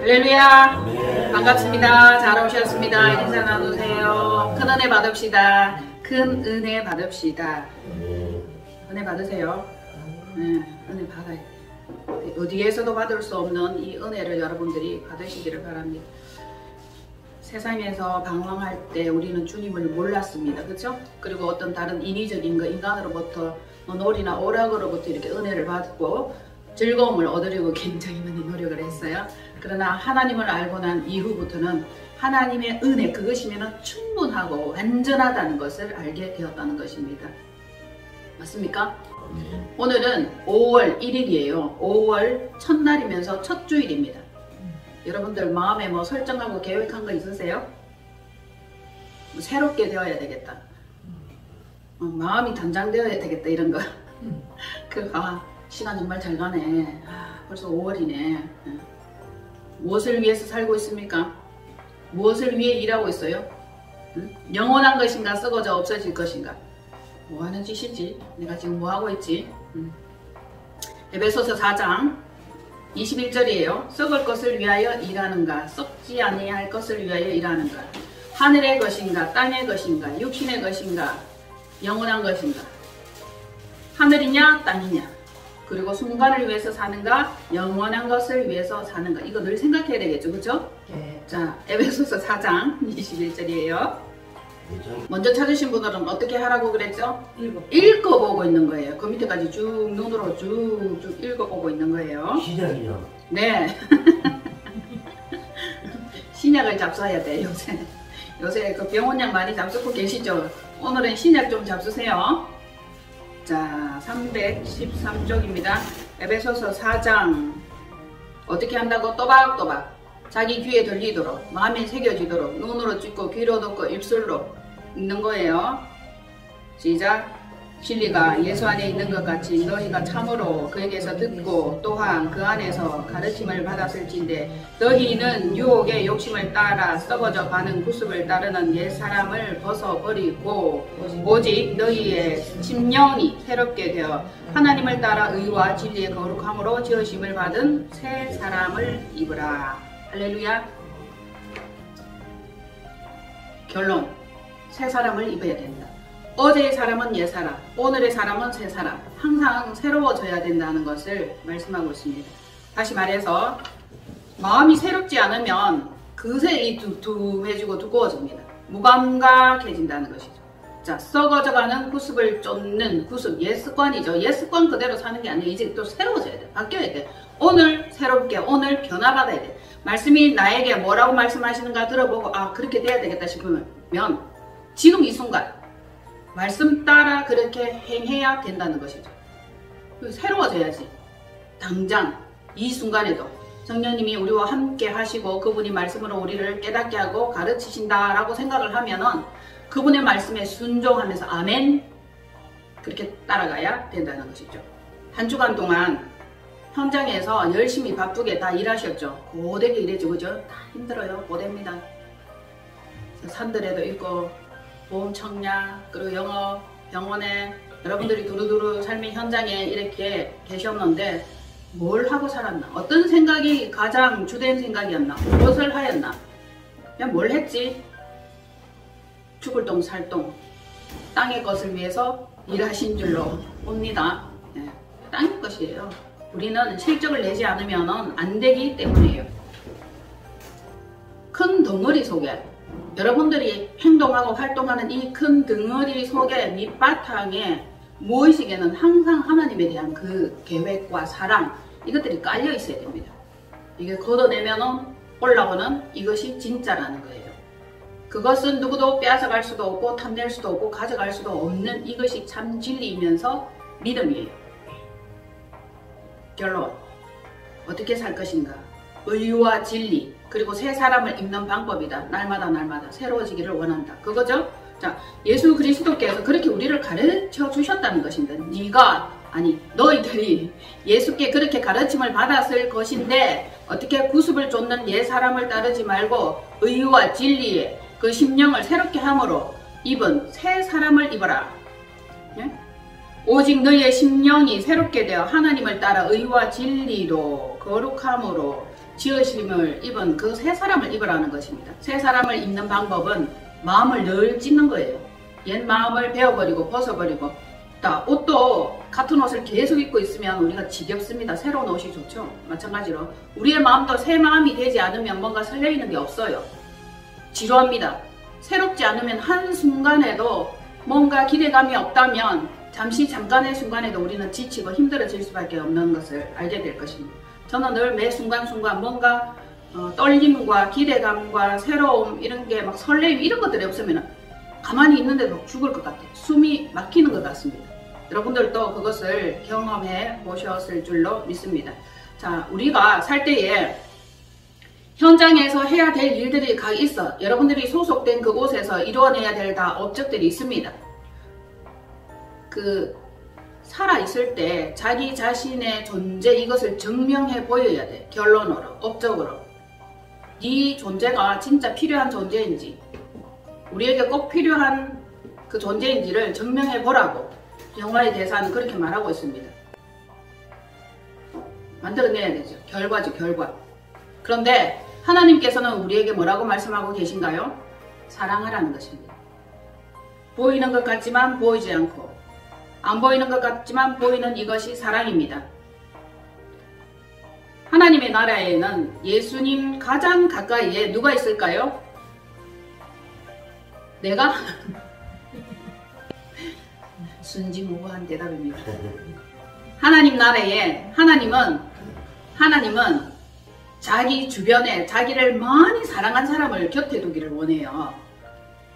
할렐루야. 아멘. 반갑습니다. 잘 오셨습니다. 인사 나누세요. 큰 은혜 받읍시다. 큰 은혜 받읍시다. 은혜 받으세요. 네, 은혜 받아요. 어디에서도 받을 수 없는 이 은혜를 여러분들이 받으시기를 바랍니다. 세상에서 방황할 때 우리는 주님을 몰랐습니다. 그렇죠? 그리고 어떤 다른 인위적인 거, 인간으로부터 놀이나 오락으로부터 이렇게 은혜를 받고 즐거움을 얻으려고 굉장히 많이 노력을 했어요. 그러나 하나님을 알고 난 이후부터는 하나님의 은혜, 그것이면 충분하고 완전하다는 것을 알게 되었다는 것입니다. 맞습니까? 오늘은 5월 1일이에요. 5월 첫날이면서 첫 주일입니다. 여러분들 마음에 뭐 설정하고 계획한 거 있으세요? 새롭게 되어야 되겠다. 마음이 단장되어야 되겠다, 이런 거. 시간 정말 잘 가네. 벌써 5월이네. 무엇을 위해서 살고 있습니까? 무엇을 위해 일하고 있어요? 영원한 것인가, 썩어져 없어질 것인가? 뭐 하는 짓이지? 내가 지금 뭐 하고 있지? 에베소서 4장 21절이에요. 썩을 것을 위하여 일하는가, 썩지 아니할 것을 위하여 일하는가, 하늘의 것인가, 땅의 것인가, 육신의 것인가, 영원한 것인가, 하늘이냐 땅이냐, 그리고 순간을 위해서 사는가, 영원한 것을 위해서 사는가. 이거 늘 생각해야 되겠죠, 그렇죠? 네. 자, 에베소서 4장 21절이에요. 먼저 찾으신 분들은 어떻게 하라고 그랬죠? 읽어보고 있는 거예요. 그 밑에까지 쭉 눈으로 쭉쭉 읽어보고 있는 거예요. 시작이요. 네. 신약을 잡숴야 돼, 요새. 요새 그 병원약 많이 잡수고 계시죠? 오늘은 신약 좀 잡수세요. 자, 313쪽입니다. 에베소서 4장. 어떻게 한다고? 또박또박 자기 귀에 들리도록, 마음에 새겨지도록, 눈으로 찍고 귀로 듣고 입술로 읽는 거예요. 시작. 진리가 예수 안에 있는 것 같이 너희가 참으로 그에게서 듣고 또한 그 안에서 가르침을 받았을진데 너희는 유혹의 욕심을 따라 썩어져 가는 구습을 따르는 옛사람을 벗어버리고 오직 너희의 심령이 새롭게 되어 하나님을 따라 의와 진리의 거룩함으로 지으심을 받은 새 사람을 입으라. 할렐루야. 결론. 새 사람을 입어야 된다. 어제의 사람은 옛사람, 오늘의 사람은 새사람, 항상 새로워져야 된다는 것을 말씀하고 있습니다. 다시 말해서 마음이 새롭지 않으면 그새 두툼해지고 두꺼워집니다. 무감각해진다는 것이죠. 자, 썩어져가는 구습을 쫓는 구습, 옛 습관이죠. 옛 습관 그대로 사는 게 아니라 이제 또 새로워져야 돼. 바뀌어야 돼. 오늘 새롭게, 오늘 변화받아야 돼. 말씀이 나에게 뭐라고 말씀하시는가 들어보고 그렇게 돼야 되겠다 싶으면 지금 이 순간 말씀 따라 그렇게 행해야 된다는 것이죠. 새로워져야지. 당장 이 순간에도 성령님이 우리와 함께 하시고 그분이 말씀으로 우리를 깨닫게 하고 가르치신다 라고 생각을 하면은 그분의 말씀에 순종하면서 아멘 그렇게 따라가야 된다는 것이죠. 한 주간 동안 현장에서 열심히 바쁘게 다 일하셨죠. 고되게 일했죠. 그죠? 다 힘들어요. 고됩니다. 산들에도 있고 보험 청약, 그리고 영업, 병원에 여러분들이 두루두루 삶의 현장에 이렇게 계셨는데 뭘 하고 살았나? 어떤 생각이 가장 주된 생각이었나? 무엇을 하였나? 그냥 뭘 했지? 죽을 똥 살 똥 땅의 것을 위해서 일하신 줄로 봅니다. 네, 땅의 것이에요. 우리는 실적을 내지 않으면 안 되기 때문이에요. 큰 덩어리 속에 여러분들이 행동하고 활동하는 이 큰 덩어리 속에 밑바탕에 무의식에는 항상 하나님에 대한 그 계획과 사랑 이것들이 깔려 있어야 됩니다. 이게 걷어내면 올라오는 이것이 진짜라는 거예요. 그것은 누구도 빼앗아갈 수도 없고 탐낼 수도 없고 가져갈 수도 없는 이것이 참 진리이면서 믿음이에요. 결론. 어떻게 살 것인가? 의와 진리 그리고 새 사람을 입는 방법이다. 날마다 새로워지기를 원한다. 그거죠? 자, 예수 그리스도께서 그렇게 우리를 가르쳐 주셨다는 것입니다. 너희들이 예수께 그렇게 가르침을 받았을 것인데 어떻게 구습을 쫓는 옛 사람을 따르지 말고 의와 진리에 그 심령을 새롭게 함으로 입은 새 사람을 입어라. 예? 오직 너희의 심령이 새롭게 되어 하나님을 따라 의와 진리로 거룩함으로 지으심을 입은 그 새 사람을 입으라는 것입니다. 새 사람을 입는 방법은 마음을 늘 찢는 거예요. 옛 마음을 베어버리고 벗어버리고, 옷도 같은 옷을 계속 입고 있으면 우리가 지겹습니다. 새로운 옷이 좋죠. 마찬가지로 우리의 마음도 새 마음이 되지 않으면 뭔가 설레이는 게 없어요. 지루합니다. 새롭지 않으면 한순간에도 뭔가 기대감이 없다면 잠깐의 순간에도 우리는 지치고 힘들어질 수밖에 없는 것을 알게 될 것입니다. 저는 늘 매 순간순간 뭔가 떨림과 기대감과 새로움, 이런 게 막 설레임, 이런 것들이 없으면 가만히 있는데도 죽을 것 같아요. 숨이 막히는 것 같습니다. 여러분들도 그것을 경험해 보셨을 줄로 믿습니다. 자, 우리가 살 때에 현장에서 해야 될 일들이 각 있어. 여러분들이 소속된 그곳에서 이루어내야 될 다 업적들이 있습니다. 살아있을 때 자기 자신의 존재, 이것을 증명해 보여야 돼. 결론으로, 업적으로. 네 존재가 진짜 필요한 존재인지, 우리에게 꼭 필요한 그 존재인지를 증명해 보라고 영화의 대사는 그렇게 말하고 있습니다. 만들어내야 되죠. 결과죠, 결과. 그런데 하나님께서는 우리에게 뭐라고 말씀하고 계신가요? 사랑하라는 것입니다. 보이는 것 같지만 보이지 않고, 안 보이는 것 같지만 보이는 이것이 사랑입니다. 하나님의 나라에는 예수님 가장 가까이에 누가 있을까요? 내가? 순진무구한 대답입니다. 하나님 나라에 하나님은 자기 주변에 자기를 많이 사랑한 사람을 곁에 두기를 원해요.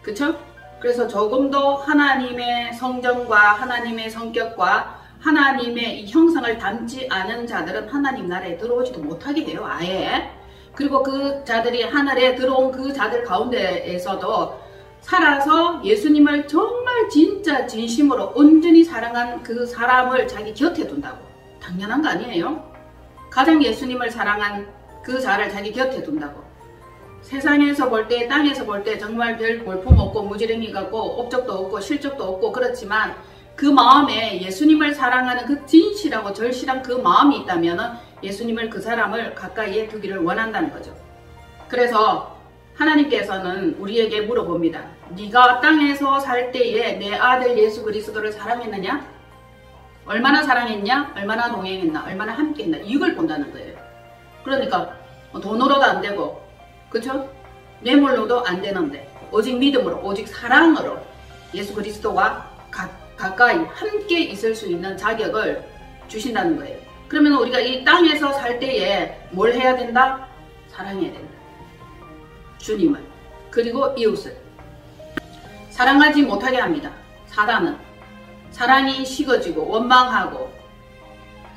그쵸? 그래서 조금도 하나님의 성정과 하나님의 성격과 하나님의 이 형상을 닮지 않은 자들은 하나님 나라에 들어오지도 못하게 해요. 아예. 그리고 그 자들이 하늘에 들어온 그 자들 가운데에서도 살아서 예수님을 정말 진짜 진심으로 온전히 사랑한 그 사람을 자기 곁에 둔다고. 당연한 거 아니에요? 가장 예수님을 사랑한 그 자를 자기 곁에 둔다고. 세상에서 볼 때, 땅에서 볼 때 정말 별 볼품 없고 무지랭이 같고 업적도 없고 실적도 없고 그렇지만 그 마음에 예수님을 사랑하는 그 진실하고 절실한 그 마음이 있다면 예수님을, 그 사람을 가까이에 두기를 원한다는 거죠. 그래서 하나님께서는 우리에게 물어봅니다. 네가 땅에서 살 때에 내 아들 예수 그리스도를 사랑했느냐? 얼마나 사랑했냐? 얼마나 동행했나? 얼마나 함께했나? 이걸 본다는 거예요. 그러니까 돈으로도 안 되고, 그쵸? 뇌물로도 안 되는데 오직 믿음으로, 오직 사랑으로 예수 그리스도와 가까이 함께 있을 수 있는 자격을 주신다는 거예요. 그러면 우리가 이 땅에서 살 때에 뭘 해야 된다? 사랑해야 된다. 주님을, 그리고 이웃을. 사랑하지 못하게 합니다. 사단은 사랑이 식어지고 원망하고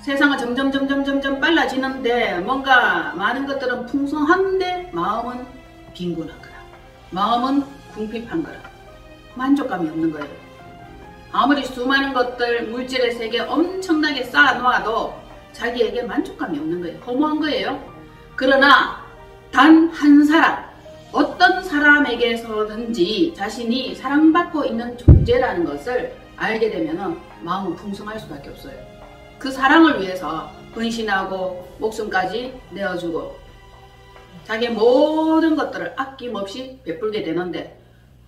세상은 점점 빨라지는데 뭔가 많은 것들은 풍성한데 마음은 빈곤한 거라. 마음은 궁핍한 거라. 만족감이 없는 거예요. 아무리 수많은 것들, 물질의 세계 엄청나게 쌓아놓아도 자기에게 만족감이 없는 거예요. 허무한 거예요. 그러나 단 한 사람, 어떤 사람에게서든지 자신이 사랑받고 있는 존재라는 것을 알게 되면 마음은 풍성할 수밖에 없어요. 그 사랑을 위해서 헌신하고 목숨까지 내어주고 자기의 모든 것들을 아낌없이 베풀게 되는데,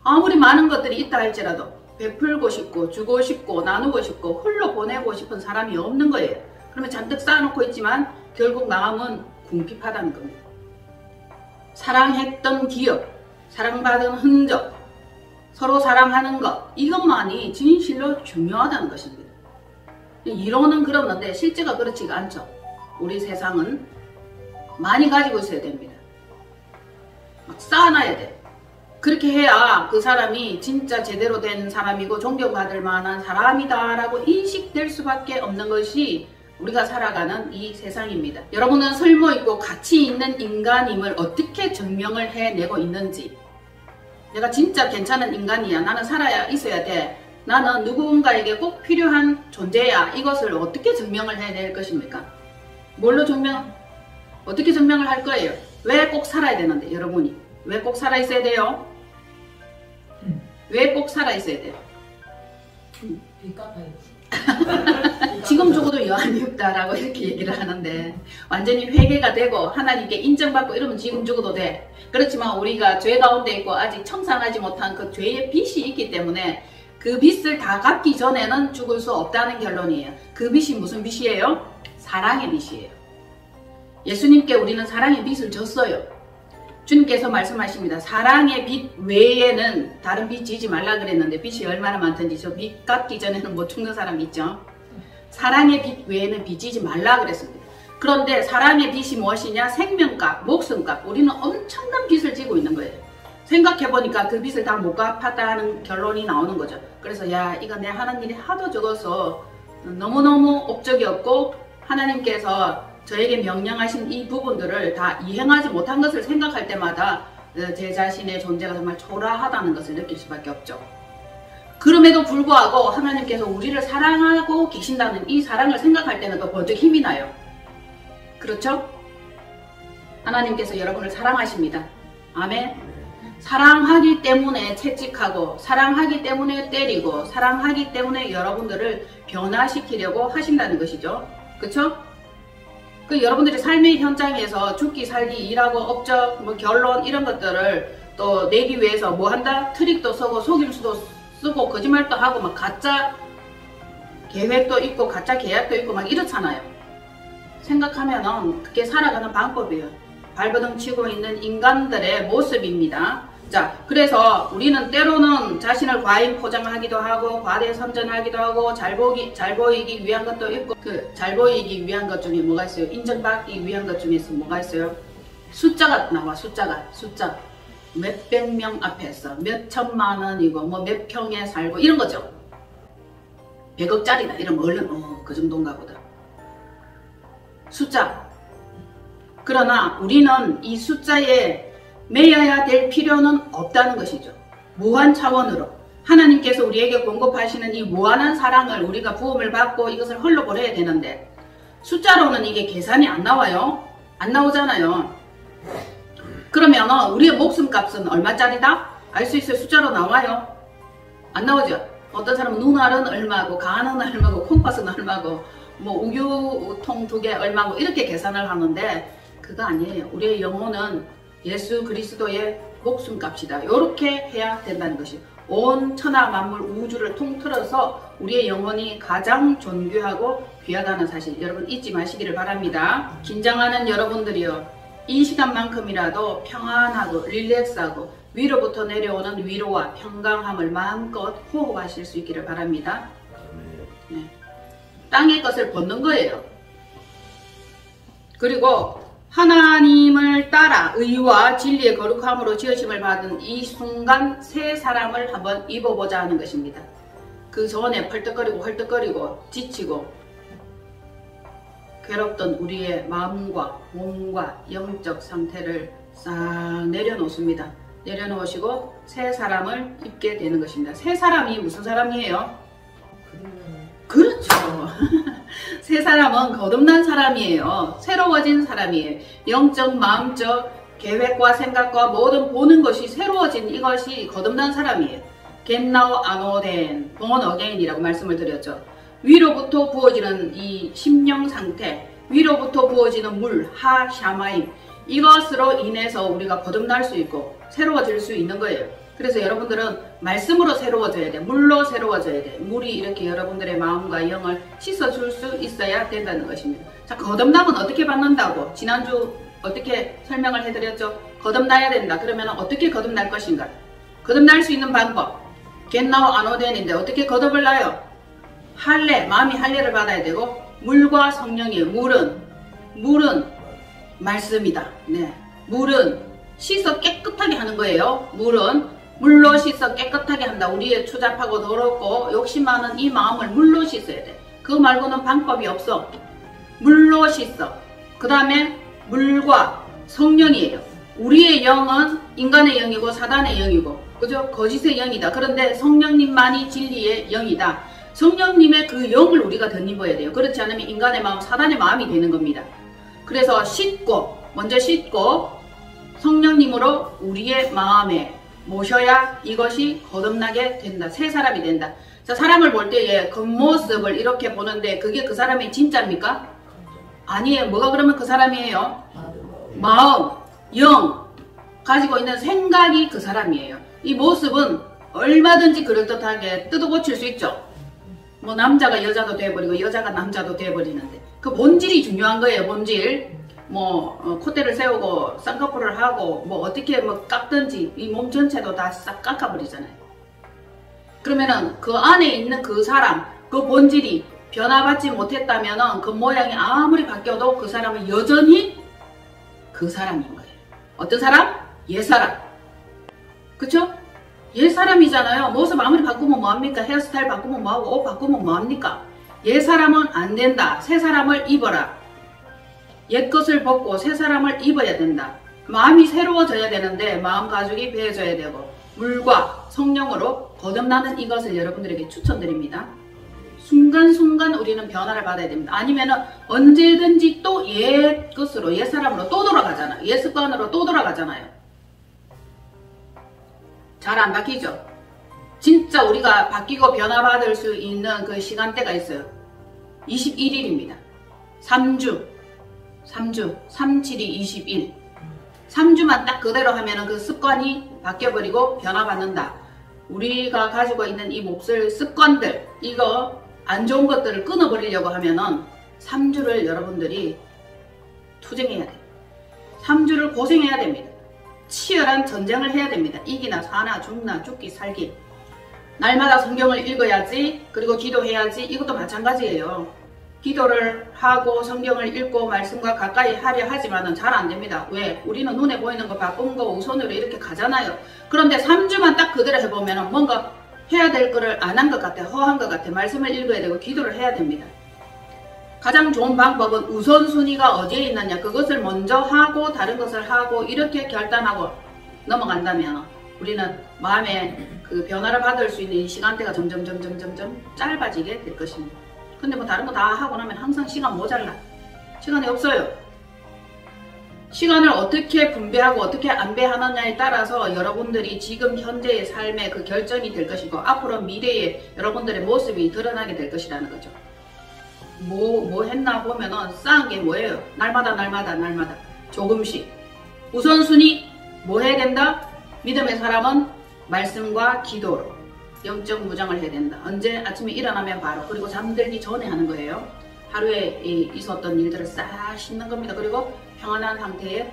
아무리 많은 것들이 있다 할지라도 베풀고 싶고 주고 싶고 나누고 싶고 홀로 보내고 싶은 사람이 없는 거예요. 그러면 잔뜩 쌓아놓고 있지만 결국 마음은 궁핍하다는 겁니다. 사랑했던 기억, 사랑받은 흔적, 서로 사랑하는 것, 이것만이 진실로 중요하다는 것입니다. 이론은 그렇는데 실제가 그렇지가 않죠. 우리 세상은 많이 가지고 있어야 됩니다. 막 쌓아놔야 돼. 그렇게 해야 그 사람이 진짜 제대로 된 사람이고 존경받을 만한 사람이다 라고 인식될 수밖에 없는 것이 우리가 살아가는 이 세상입니다. 여러분은 쓸모있고 가치 있는 인간임을 어떻게 증명을 해내고 있는지, 내가 진짜 괜찮은 인간이야, 나는 살아야 있어야 돼, 나는 누군가에게 꼭 필요한 존재야, 이것을 어떻게 증명을 해낼 것입니까? 뭘로 어떻게 증명을 할 거예요? 왜 꼭 살아야 되는데, 여러분이 왜 꼭 살아 있어야 돼요? 왜 꼭 살아 있어야 돼요? 빚 갚아야지. 지금 죽어도 여한이 없다라고 이렇게 얘기를 하는데 완전히 회개가 되고 하나님께 인정받고 이러면 지금 죽어도 돼. 그렇지만 우리가 죄 가운데 있고 아직 청산하지 못한 그 죄의 빚이 있기 때문에 그 빚을 다 갚기 전에는 죽을 수 없다는 결론이에요. 그 빚이 무슨 빚이에요? 사랑의 빚이에요. 예수님께 우리는 사랑의 빚을 졌어요. 주님께서 말씀하십니다. 사랑의 빚 외에는 다른 빚 지지 말라 그랬는데 빚이 얼마나 많던지 저 빚 갚기 전에는 못 죽는 사람 있죠. 사랑의 빚 외에는 빚 지지 말라 그랬습니다. 그런데 사랑의 빚이 무엇이냐? 생명값, 목숨값. 우리는 엄청난 빚을 지고 있는 거예요. 생각해보니까 그 빚을 다 못 갚았다는 결론이 나오는 거죠. 그래서 야, 이거 내 하는 일이 하도 적어서 너무너무 업적이 없고 하나님께서 저에게 명령하신 이 부분들을 다 이행하지 못한 것을 생각할 때마다 제 자신의 존재가 정말 초라하다는 것을 느낄 수밖에 없죠. 그럼에도 불구하고 하나님께서 우리를 사랑하고 계신다는 이 사랑을 생각할 때는 또 번뜩 힘이 나요. 그렇죠? 하나님께서 여러분을 사랑하십니다. 아멘. 사랑하기 때문에 채찍하고 사랑하기 때문에 때리고 사랑하기 때문에 여러분들을 변화시키려고 하신다는 것이죠. 그렇죠? 그 여러분들이 삶의 현장에서 죽기 살기 일하고 업적 뭐 결론 이런 것들을 또 내기 위해서 뭐 한다? 트릭도 쓰고 속임수도 쓰고 거짓말도 하고 막 가짜 계획도 있고 가짜 계약도 있고 막 이렇잖아요. 생각하면은 그게 살아가는 방법이에요. 발버둥 치고 있는 인간들의 모습입니다. 자, 그래서 우리는 때로는 자신을 과잉 포장하기도 하고 과대 선전하기도 하고 잘 보이기 위한 것도 있고 그 잘 보이기 위한 것 중에 뭐가 있어요? 인정받기 위한 것 중에서 뭐가 있어요? 숫자가 나와. 숫자 몇백 명 앞에서 몇 천만 원이고 뭐 몇 평에 살고 이런 거죠. 100억짜리다 이러면 얼른 그 정도인가 보다. 숫자. 그러나 우리는 이 숫자에 매여야 될 필요는 없다는 것이죠. 무한 차원으로 하나님께서 우리에게 공급하시는 이 무한한 사랑을 우리가 부음을 받고 이것을 흘러보내야 되는데 숫자로는 이게 계산이 안 나와요. 안 나오잖아요. 그러면 우리의 목숨값은 얼마짜리다? 알 수 있어요. 숫자로 나와요. 안 나오죠. 어떤 사람은 눈알은 얼마고 간은 얼마고 콩팥은 얼마고 뭐 우유통 2개 얼마고 이렇게 계산을 하는데 그거 아니에요. 우리의 영혼은 예수 그리스도의 목숨값이다. 이렇게 해야 된다는 것이 온 천하 만물 우주를 통틀어서 우리의 영혼이 가장 존귀하고 귀하다는 사실 여러분 잊지 마시기를 바랍니다. 긴장하는 여러분들이요. 이 시간만큼이라도 평안하고 릴렉스하고 위로부터 내려오는 위로와 평강함을 마음껏 호흡하실 수 있기를 바랍니다. 네. 땅의 것을 벗는 거예요. 그리고 하나님을 따라 의와 진리의 거룩함으로 지으심을 받은 이 순간 새 사람을 한번 입어보자 하는 것입니다. 그 전에 펄떡거리고 헐떡거리고 지치고 괴롭던 우리의 마음과 몸과 영적 상태를 싹 내려놓습니다. 내려놓으시고 새 사람을 입게 되는 것입니다. 새 사람이 무슨 사람이에요? 그렇죠. 새 사람은 거듭난 사람이에요. 새로워진 사람이에요. 영적, 마음적, 계획과 생각과 모든 보는 것이 새로워진 이것이 거듭난 사람이에요. Get now anoden, born again이라고 말씀을 드렸죠. 위로부터 부어지는 이 심령 상태, 위로부터 부어지는 물, 하샤마임, 이것으로 인해서 우리가 거듭날 수 있고 새로워질 수 있는 거예요. 그래서 여러분들은 말씀으로 새로워져야 돼. 물로 새로워져야 돼. 물이 이렇게 여러분들의 마음과 영을 씻어줄 수 있어야 된다는 것입니다. 자, 거듭남은 어떻게 받는다고? 지난주 어떻게 설명을 해드렸죠? 거듭나야 된다. 그러면 어떻게 거듭날 것인가? 거듭날 수 있는 방법. Get now anoden인데 어떻게 거듭을 나요? 할례, 마음이 할례를 받아야 되고 물과 성령이에요. 물은 말씀이다. 네, 물은 씻어 깨끗하게 하는 거예요. 물로 씻어 깨끗하게 한다. 우리의 추잡하고 더럽고 욕심 많은 이 마음을 물로 씻어야 돼. 그거 말고는 방법이 없어. 물로 씻어. 그 다음에 물과 성령이에요. 우리의 영은 인간의 영이고 사단의 영이고 그죠? 거짓의 영이다. 그런데 성령님만이 진리의 영이다. 성령님의 그 영을 우리가 덧입어야 돼요. 그렇지 않으면 인간의 마음, 사단의 마음이 되는 겁니다. 그래서 먼저 씻고 성령님으로 우리의 마음에 모셔야 이것이 거듭나게 된다. 새 사람이 된다. 자, 사람을 볼 때에 겉모습을 이렇게 보는데 그게 그 사람이 진짜입니까? 아니에요. 뭐가 그러면 그 사람이에요? 마음, 영, 가지고 있는 생각이 그 사람이에요. 이 모습은 얼마든지 그럴듯하게 뜯어 고칠 수 있죠. 뭐 남자가 여자도 돼버리고 여자가 남자도 돼버리는데 그 본질이 중요한 거예요. 본질. 뭐 콧대를 세우고 쌍꺼풀을 하고 뭐 어떻게 뭐 깎든지 이 몸 전체도 다 싹 깎아버리잖아요. 그러면은 그 안에 있는 그 사람, 그 본질이 변화받지 못했다면은 그 모양이 아무리 바뀌어도 그 사람은 여전히 그 사람인 거예요. 어떤 사람? 옛사람. 그쵸? 옛사람이잖아요. 모습 아무리 바꾸면 뭐합니까? 헤어스타일 바꾸면 뭐하고 옷 바꾸면 뭐합니까? 옛사람은 안 된다. 새사람을 입어라. 옛것을 벗고 새사람을 입어야 된다. 마음이 새로워져야 되는데 마음 가죽이 배어져야 되고 물과 성령으로 거듭나는 이것을 여러분들에게 추천드립니다. 순간순간 우리는 변화를 받아야 됩니다. 아니면은 언제든지 또 옛것으로 옛사람으로 또 돌아가잖아요. 옛습관으로 또 돌아가잖아요. 잘 안 바뀌죠? 진짜 우리가 바뀌고 변화받을 수 있는 그 시간대가 있어요. 21일입니다. 3주, 3-7이 21. 3주만 딱 그대로 하면은 그 습관이 바뀌어버리고 변화받는다. 우리가 가지고 있는 이 몹쓸 습관들, 이거 안 좋은 것들을 끊어버리려고 하면은 3주를 여러분들이 투쟁해야 돼요. 3주를 고생해야 됩니다. 치열한 전쟁을 해야 됩니다. 이기나 사나 죽나 죽기 살기. 날마다 성경을 읽어야지, 그리고 기도해야지. 이것도 마찬가지예요. 기도를 하고 성경을 읽고 말씀과 가까이 하려 하지만은 잘 안 됩니다. 왜? 우리는 눈에 보이는 거 바쁜 거 우선으로 이렇게 가잖아요. 그런데 3주만 딱 그대로 해보면은 뭔가 해야 될 거를 안 한 것 같아. 허한 것 같아. 말씀을 읽어야 되고 기도를 해야 됩니다. 가장 좋은 방법은 우선순위가 어디에 있느냐, 그것을 먼저 하고 다른 것을 하고 이렇게 결단하고 넘어간다면 우리는 마음에 그 변화를 받을 수 있는 이 시간대가 점점 짧아지게 될 것입니다. 근데 뭐 다른 거 다 하고 나면 항상 시간 모자라. 시간이 없어요. 시간을 어떻게 분배하고 어떻게 안배하느냐에 따라서 여러분들이 지금 현재의 삶의 그 결정이 될 것이고 앞으로 미래의 여러분들의 모습이 드러나게 될 것이라는 거죠. 뭐 했나 보면은 쌓은 게 뭐예요? 날마다 조금씩. 우선순위 뭐 해야 된다? 믿음의 사람은 말씀과 기도로 영적 무장을 해야 된다. 언제? 아침에 일어나면 바로. 그리고 잠들기 전에 하는 거예요. 하루에 있었던 일들을 싹 씻는 겁니다. 그리고 평안한 상태에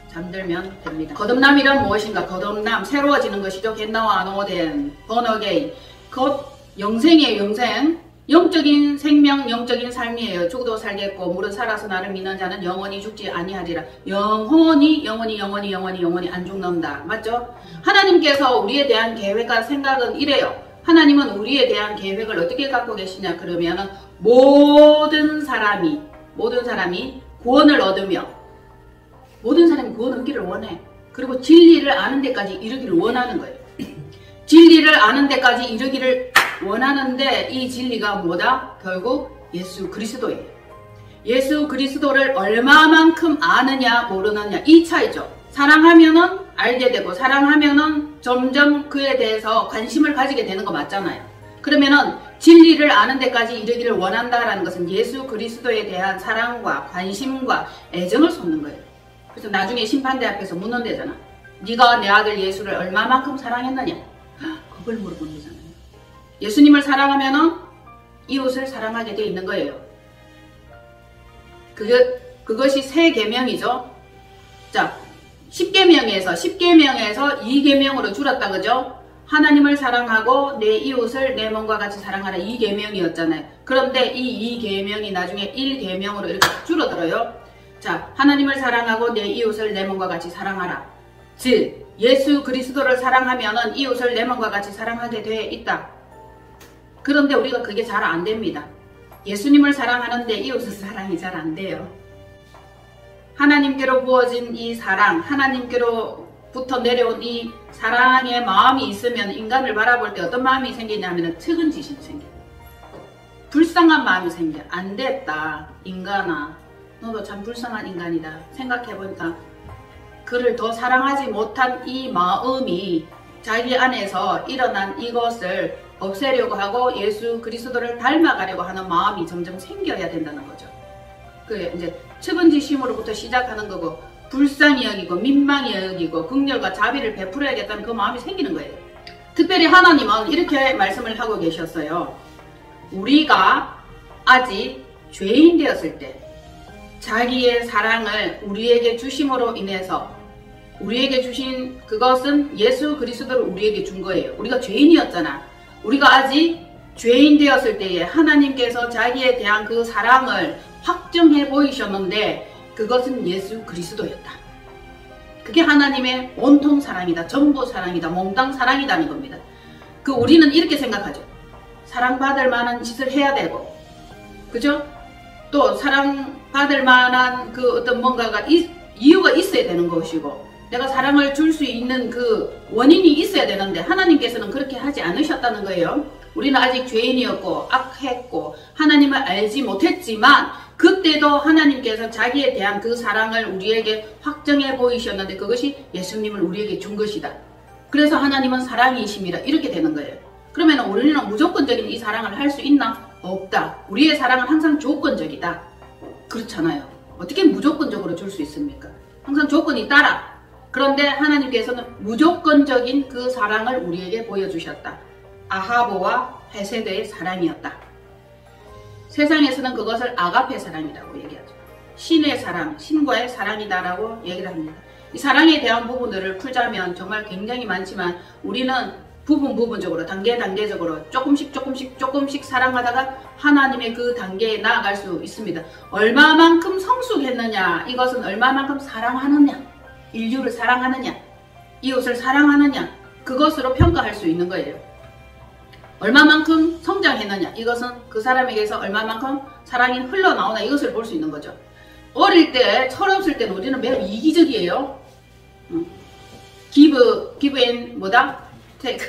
잠들면 됩니다. 거듭남이란 무엇인가? 거듭남, 새로워지는 것이죠. 겟나와 아노된 번어게인. 곧 영생이에요. 영생. 영적인 생명, 영적인 삶이에요. 죽어도 살겠고 물은 살아서 나를 믿는 자는 영원히 죽지 아니하리라. 영원히 안 죽는다. 맞죠? 하나님께서 우리에 대한 계획과 생각은 이래요. 하나님은 우리에 대한 계획을 어떻게 갖고 계시냐 그러면은 모든 사람이 구원을 얻으며 모든 사람이 구원 얻기를 원해. 그리고 진리를 아는 데까지 이르기를 원하는 거예요. 진리를 아는 데까지 이르기를 원하는데 이 진리가 뭐다? 결국 예수 그리스도예요. 예수 그리스도를 얼마만큼 아느냐 모르느냐 이 차이죠. 사랑하면은 알게 되고 사랑하면은 점점 그에 대해서 관심을 가지게 되는 거 맞잖아요. 그러면은 진리를 아는 데까지 이르기를 원한다라는 것은 예수 그리스도에 대한 사랑과 관심과 애정을 쏟는 거예요. 그래서 나중에 심판대 앞에서 묻는다잖아. 네가 내 아들 예수를 얼마만큼 사랑했느냐? 그걸 물어보는 거잖아요. 예수님을 사랑하면은 이웃을 사랑하게 돼 있는 거예요. 그것이 세 계명이죠. 자, 10계명에서 2계명으로 줄었다 그죠? 하나님을 사랑하고 내 이웃을 내 몸과 같이 사랑하라 2계명이었잖아요. 그런데 이 2계명이 나중에 1계명으로 이렇게 줄어들어요. 자, 하나님을 사랑하고 내 이웃을 내 몸과 같이 사랑하라. 즉 예수 그리스도를 사랑하면은 이웃을 내 몸과 같이 사랑하게 돼 있다. 그런데 우리가 그게 잘 안 됩니다. 예수님을 사랑하는데 이웃을 사랑이 잘 안 돼요. 하나님께로 부어진 이 사랑, 하나님께로부터 내려온 이 사랑의 마음이 있으면 인간을 바라볼 때 어떤 마음이 생기냐면 측은지심이 생겨요. 불쌍한 마음이 생겨. 안 됐다. 인간아. 너도 참 불쌍한 인간이다. 생각해보니까 그를 더 사랑하지 못한 이 마음이 자기 안에서 일어난 이것을 없애려고 하고 예수 그리스도를 닮아가려고 하는 마음이 점점 생겨야 된다는 거죠. 그 이제 측은지심으로부터 시작하는 거고, 불쌍히 여기고 민망히 여기고 긍휼과 자비를 베풀어야겠다는 그 마음이 생기는 거예요. 특별히 하나님은 이렇게 말씀을 하고 계셨어요. 우리가 아직 죄인 되었을 때 자기의 사랑을 우리에게 주심으로 인해서, 우리에게 주신 그것은 예수 그리스도를 우리에게 준 거예요. 우리가 죄인이었잖아. 우리가 아직 죄인 되었을 때에 하나님께서 자기에 대한 그 사랑을 확정해 보이셨는데, 그것은 예수 그리스도였다. 그게 하나님의 온통 사랑이다, 전부 사랑이다, 몽땅 사랑이라는 겁니다. 그 우리는 이렇게 생각하죠. 사랑받을 만한 짓을 해야 되고, 그죠? 또 사랑받을 만한 그 어떤 뭔가가 이유가 있어야 되는 것이고, 내가 사랑을 줄 수 있는 그 원인이 있어야 되는데, 하나님께서는 그렇게 하지 않으셨다는 거예요. 우리는 아직 죄인이었고 악했고 하나님을 알지 못했지만, 그때도 하나님께서 자기에 대한 그 사랑을 우리에게 확정해 보이셨는데, 그것이 예수님을 우리에게 준 것이다. 그래서 하나님은 사랑이십니다. 이렇게 되는 거예요. 그러면 우리는 무조건적인 이 사랑을 할 수 있나? 없다. 우리의 사랑은 항상 조건적이다. 그렇잖아요. 어떻게 무조건적으로 줄 수 있습니까? 항상 조건이 따라. 그런데 하나님께서는 무조건적인 그 사랑을 우리에게 보여주셨다. 아하보와 헤세드의 사랑이었다. 세상에서는 그것을 아가페 사랑이라고 얘기하죠. 신의 사랑, 신과의 사랑이다라고 얘기를 합니다. 이 사랑에 대한 부분들을 풀자면 정말 굉장히 많지만, 우리는 부분적으로, 단계적으로 조금씩 사랑하다가 하나님의 그 단계에 나아갈 수 있습니다. 얼마만큼 성숙했느냐, 이것은 얼마만큼 사랑하느냐, 인류를 사랑하느냐, 이웃을 사랑하느냐, 그것으로 평가할 수 있는 거예요. 얼마만큼 성장했느냐, 이것은 그 사람에게서 얼마만큼 사랑이 흘러나오나, 이것을 볼 수 있는 거죠. 어릴 때, 철없을 때는 우리는 매우 이기적이에요. give and 뭐다? take.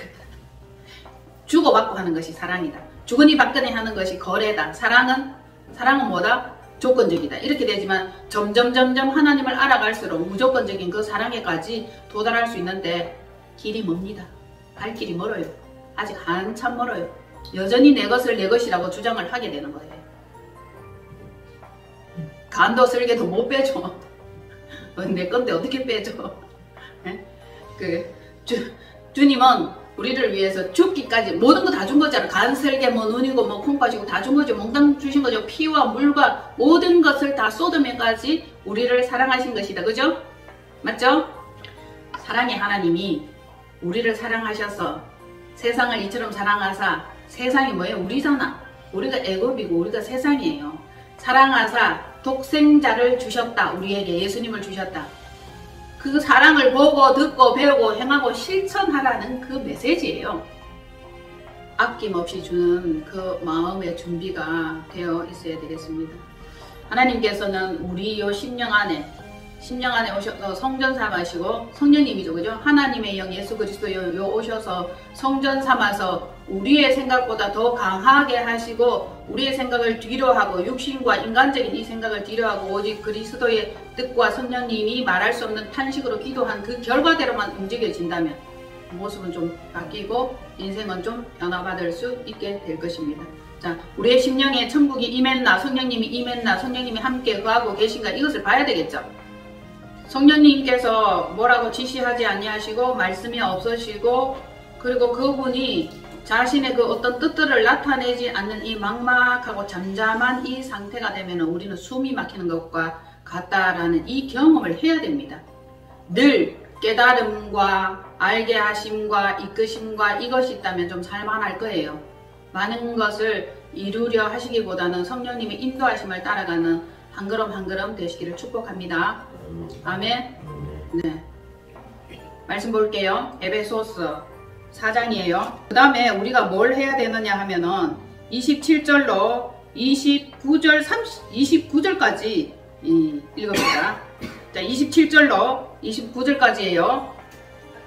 주고받고 하는 것이 사랑이다. 주거니 받거니 하는 것이 거래다. 사랑은 뭐다? 조건적이다. 이렇게 되지만 점점 하나님을 알아갈수록 무조건적인 그 사랑에까지 도달할 수 있는데, 길이 멉니다. 갈 길이 멀어요. 아직 한참 멀어요. 여전히 내 것을 내 것이라고 주장을 하게 되는 거예요. 간도 쓸개도 못 빼줘. 내 건데 어떻게 빼줘? 주님은 우리를 위해서 죽기까지 모든 거 다 준 거잖아. 간, 쓸개, 뭐 눈이고 뭐 콩까지고 다 준 거죠. 몽땅 주신 거죠. 피와 물과 모든 것을 다 쏟으면까지 우리를 사랑하신 것이다. 그죠? 맞죠? 사랑의 하나님이 우리를 사랑하셔서 세상을 이처럼 사랑하사, 세상이 뭐예요? 우리잖아. 우리가 애굽이고 우리가 세상이에요. 사랑하사 독생자를 주셨다. 우리에게 예수님을 주셨다. 그 사랑을 보고 듣고 배우고 행하고 실천하라는 그 메시지예요. 아낌없이 주는 그 마음의 준비가 되어 있어야 되겠습니다. 하나님께서는 우리 요 심령 안에 오셔서 성전 삼으시고, 성령님이죠, 그죠? 하나님의 영 예수 그리스도 요 오셔서 성전 삼아서 우리의 생각보다 더 강하게 하시고, 우리의 생각을 뒤로 하고, 육신과 인간적인 이 생각을 뒤로 하고, 오직 그리스도의 뜻과 성령님이 말할 수 없는 탄식으로 기도한 그 결과대로만 움직여진다면 모습은 좀 바뀌고 인생은 좀 변화받을 수 있게 될 것입니다. 자, 우리의 심령에 천국이 임했나, 성령님이 임했나, 성령님이 함께 거하고 계신가, 이것을 봐야 되겠죠. 성령님께서 뭐라고 지시하지 아니하시고 말씀이 없으시고, 그리고 그분이 자신의 그 어떤 뜻들을 나타내지 않는 이 막막하고 잠잠한 이 상태가 되면 우리는 숨이 막히는 것과 같다라는 이 경험을 해야 됩니다. 늘 깨달음과 알게 하심과 이끄심과 이것이 있다면 좀 살만할 거예요. 많은 것을 이루려 하시기보다는 성령님의 인도하심을 따라가는 한 걸음 한 걸음 되시기를 축복합니다. 아멘. 네. 말씀 볼게요. 에베소서 4장이에요. 그 다음에 우리가 뭘 해야 되느냐 하면은 27절로 29절까지 읽어봅니다. 자, 27절로 29절까지예요.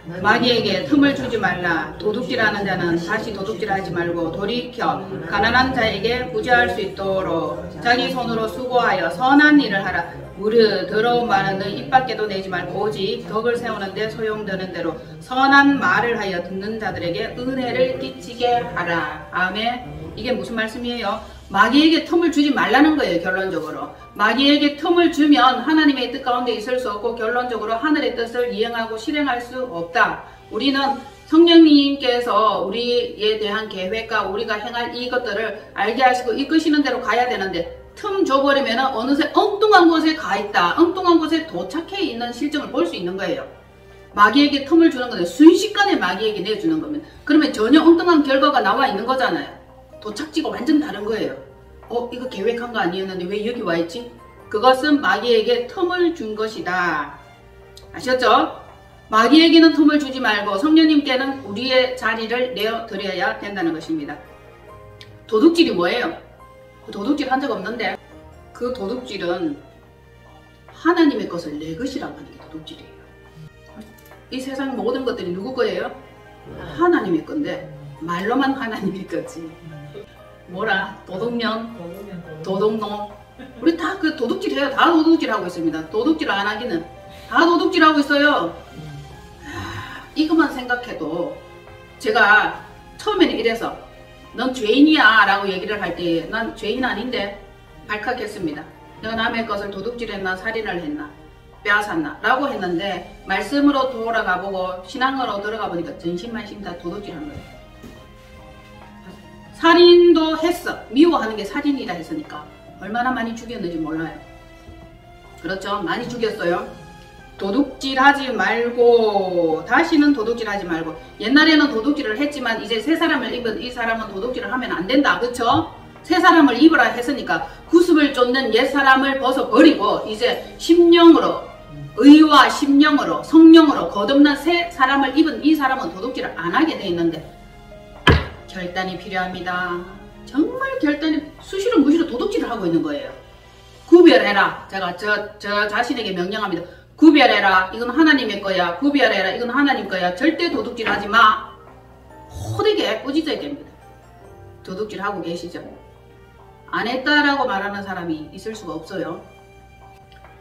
마귀에게 틈을 주지 말라. 도둑질하는 자는 다시 도둑질하지 말고 돌이켜 가난한 자에게 부지할 수 있도록 자기 손으로 수고하여 선한 일을 하라. 무릇 더러운 말은 너 입 밖에도 내지 말고 오직 덕을 세우는데 소용되는 대로 선한 말을 하여 듣는 자들에게 은혜를 끼치게 하라. 아멘. 이게 무슨 말씀이에요? 마귀에게 틈을 주지 말라는 거예요. 결론적으로 마귀에게 틈을 주면 하나님의 뜻 가운데 있을 수 없고 결론적으로 하늘의 뜻을 이행하고 실행할 수 없다. 우리는 성령님께서 우리에 대한 계획과 우리가 행할 이것들을 알게 하시고 이끄시는 대로 가야 되는데 틈 줘버리면 어느새 엉뚱한 곳에 가 있다, 엉뚱한 곳에 도착해 있는 실정을 볼 수 있는 거예요. 마귀에게 틈을 주는 건데 순식간에 마귀에게 내주는 거면 그러면 전혀 엉뚱한 결과가 나와 있는 거잖아요. 도착지가 완전 다른 거예요. 이거 계획한 거 아니었는데 왜 여기 와 있지? 그것은 마귀에게 틈을 준 것이다. 아셨죠? 마귀에게는 틈을 주지 말고 성령님께는 우리의 자리를 내어드려야 된다는 것입니다. 도둑질이 뭐예요? 도둑질 한 적 없는데 그 도둑질은 하나님의 것을 내 것이라고 하는 게 도둑질이에요. 이 세상 모든 것들이 누구 거예요? 하나님의 건데 말로만 하나님의 거지. 뭐라? 도둑년, 도둑놈. 우리 다 그 도둑질 해요. 다 도둑질 하고 있습니다. 도둑질 안 하기는 다 도둑질 하고 있어요. 이것만 생각해도 제가 처음에는 이래서 넌 죄인이야 라고 얘기를 할 때 난 죄인 아닌데 발칵했습니다. 내가 남의 것을 도둑질했나 살인을 했나 빼앗았나 라고 했는데 말씀으로 돌아가보고 신앙으로 들어가 보니까 전신만심 다 도둑질한 거예요. 살인도 했어. 미워하는 게 살인이라 했으니까 얼마나 많이 죽였는지 몰라요. 그렇죠? 많이 죽였어요. 도둑질하지 말고 다시는 도둑질하지 말고 옛날에는 도둑질을 했지만 이제 새 사람을 입은 이 사람은 도둑질을 하면 안 된다. 그쵸? 새 사람을 입으라 했으니까 구습을 쫓는 옛 사람을 벗어버리고 이제 심령으로 의와 심령으로 성령으로 거듭난 새 사람을 입은 이 사람은 도둑질을 안 하게 돼 있는데 결단이 필요합니다. 정말 결단이 수시로 무시로 도둑질을 하고 있는 거예요. 구별해라. 제가 저 자신에게 명령합니다. 구별해라. 이건 하나님의 거야. 구별해라. 이건 하나님 거야. 절대 도둑질 하지 마. 호되게 꾸짖어야 됩니다. 도둑질 하고 계시죠? 안 했다라고 말하는 사람이 있을 수가 없어요.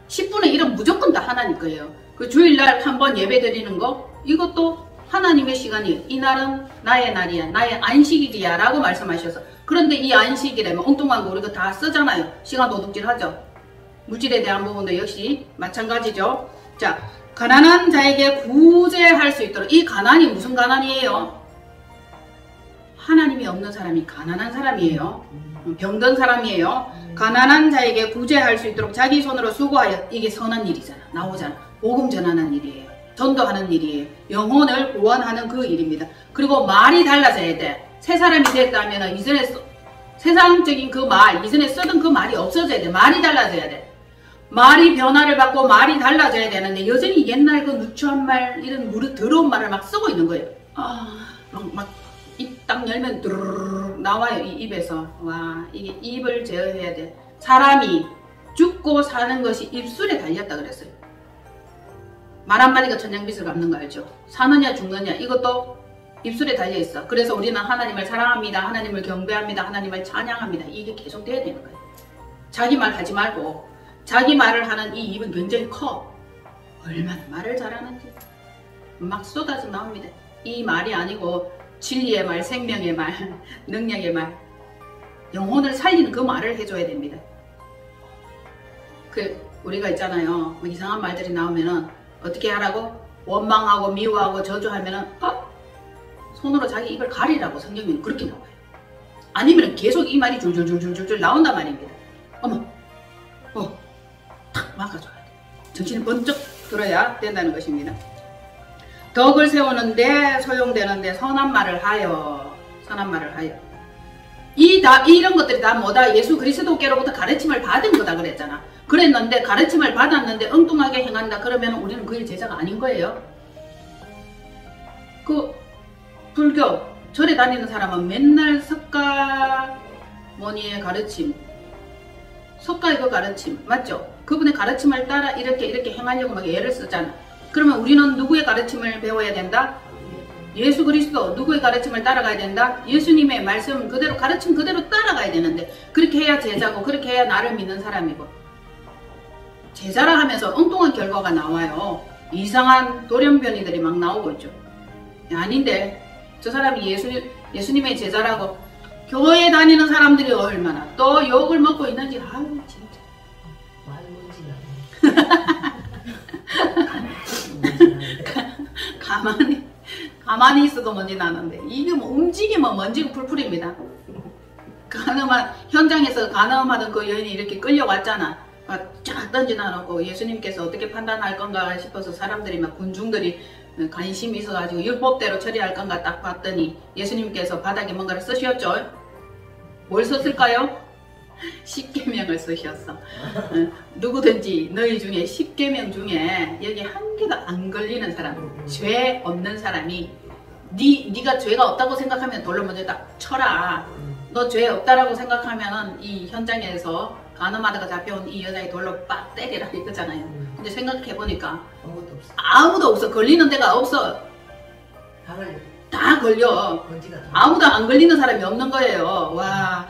10분의 1은 무조건 다 하나님 거예요. 그 주일날 한번 예배 드리는 거 이것도 하나님의 시간이에요. 이 날은 나의 날이야. 나의 안식일이야 라고 말씀하셔서 그런데 이 안식일에면 엉뚱한 거 우리가 다 쓰잖아요. 시간 도둑질 하죠. 물질에 대한 부분도 역시 마찬가지죠. 자, 가난한 자에게 구제할 수 있도록. 이 가난이 무슨 가난이에요? 하나님이 없는 사람이 가난한 사람이에요. 병든 사람이에요. 가난한 자에게 구제할 수 있도록 자기 손으로 수고하여. 이게 선한 일이잖아. 나오잖아. 복음 전하는 일이에요. 전도하는 일이에요. 영혼을 구원하는 그 일입니다. 그리고 말이 달라져야 돼. 새 사람이 됐다면 이전에 세상적인 그 말, 이전에 쓰던 그 말이 없어져야 돼. 말이 달라져야 돼. 말이 변화를 받고 말이 달라져야 되는데 여전히 옛날 그 누추한 말, 이런 무릇 더러운 말을 막 쓰고 있는 거예요. 막 입 딱 열면 드르르 나와요. 이 입에서. 와, 이게 입을 제어해야 돼. 사람이 죽고 사는 것이 입술에 달렸다 그랬어요. 말 한마디가 천냥빚을 갚는 거 알죠? 사느냐 죽느냐 이것도 입술에 달려있어. 그래서 우리는 하나님을 사랑합니다. 하나님을 경배합니다. 하나님을 찬양합니다. 이게 계속 돼야 되는 거예요. 자기 말 하지 말고 자기 말을 하는 이 입은 굉장히 커. 얼마나 말을 잘하는지 막 쏟아져 나옵니다. 이 말이 아니고 진리의 말, 생명의 말, 능력의 말, 영혼을 살리는 그 말을 해줘야 됩니다. 우리가 있잖아요. 뭐 이상한 말들이 나오면은 어떻게 하라고? 원망하고 미워하고 저주하면은 손으로 자기 입을 가리라고 성경에는 그렇게 나와요. 아니면 계속 이 말이 줄줄줄줄줄 나온단 말입니다. 탁 막아줘야 돼. 정신이 번쩍 들어야 된다는 것입니다. 덕을 세우는데 소용되는데 선한 말을 하여. 선한 말을 하여. 이런 것들이 다 뭐다? 예수 그리스도께로부터 가르침을 받은 거다 그랬잖아. 그랬는데 가르침을 받았는데 엉뚱하게 행한다 그러면 우리는 그의 제자가 아닌 거예요. 그 불교 절에 다니는 사람은 맨날 석가모니의 가르침, 석가의 그 가르침 맞죠? 그분의 가르침을 따라 이렇게 행하려고 막 애를 쓰잖아. 그러면 우리는 누구의 가르침을 배워야 된다? 예수 그리스도 누구의 가르침을 따라가야 된다? 예수님의 말씀 그대로 가르침 그대로 따라가야 되는데 그렇게 해야 제자고 그렇게 해야 나를 믿는 사람이고 제자라 하면서 엉뚱한 결과가 나와요. 이상한 돌연변이들이 막 나오고 있죠. 아닌데 저 사람이 예수님의 제자라고 교회 다니는 사람들이 얼마나 또 욕을 먹고 있는지 아유 진짜 가만히 있어도 먼지 나는데 이게 뭐 움직이면 먼지가 풀풀입니다. 현장에서 간음하던 그 여인이 이렇게 끌려왔잖아. 쫙 던져놔놓고 예수님께서 어떻게 판단할 건가 싶어서 사람들이 막 군중들이 관심이 있어가지고 율법대로 처리할 건가 딱 봤더니 예수님께서 바닥에 뭔가를 쓰셨죠. 뭘 썼을까요? 십계명을 쓰셨어. 누구든지 너희 중에 십계명 중에 여기 한 개도 안 걸리는 사람, 죄 없는 사람이 네가 죄가 없다고 생각하면 돌로 먼저 딱 쳐라. 너 죄 없다라고 생각하면은 이 현장에서 간음하다가 잡혀온 이 여자의 돌로 빡 때리라 이거잖아요. 근데 생각해보니까 아무도 없어. 걸리는 데가 없어. 다 걸려. 아무도 안 걸리는 사람이 없는 거예요. 와,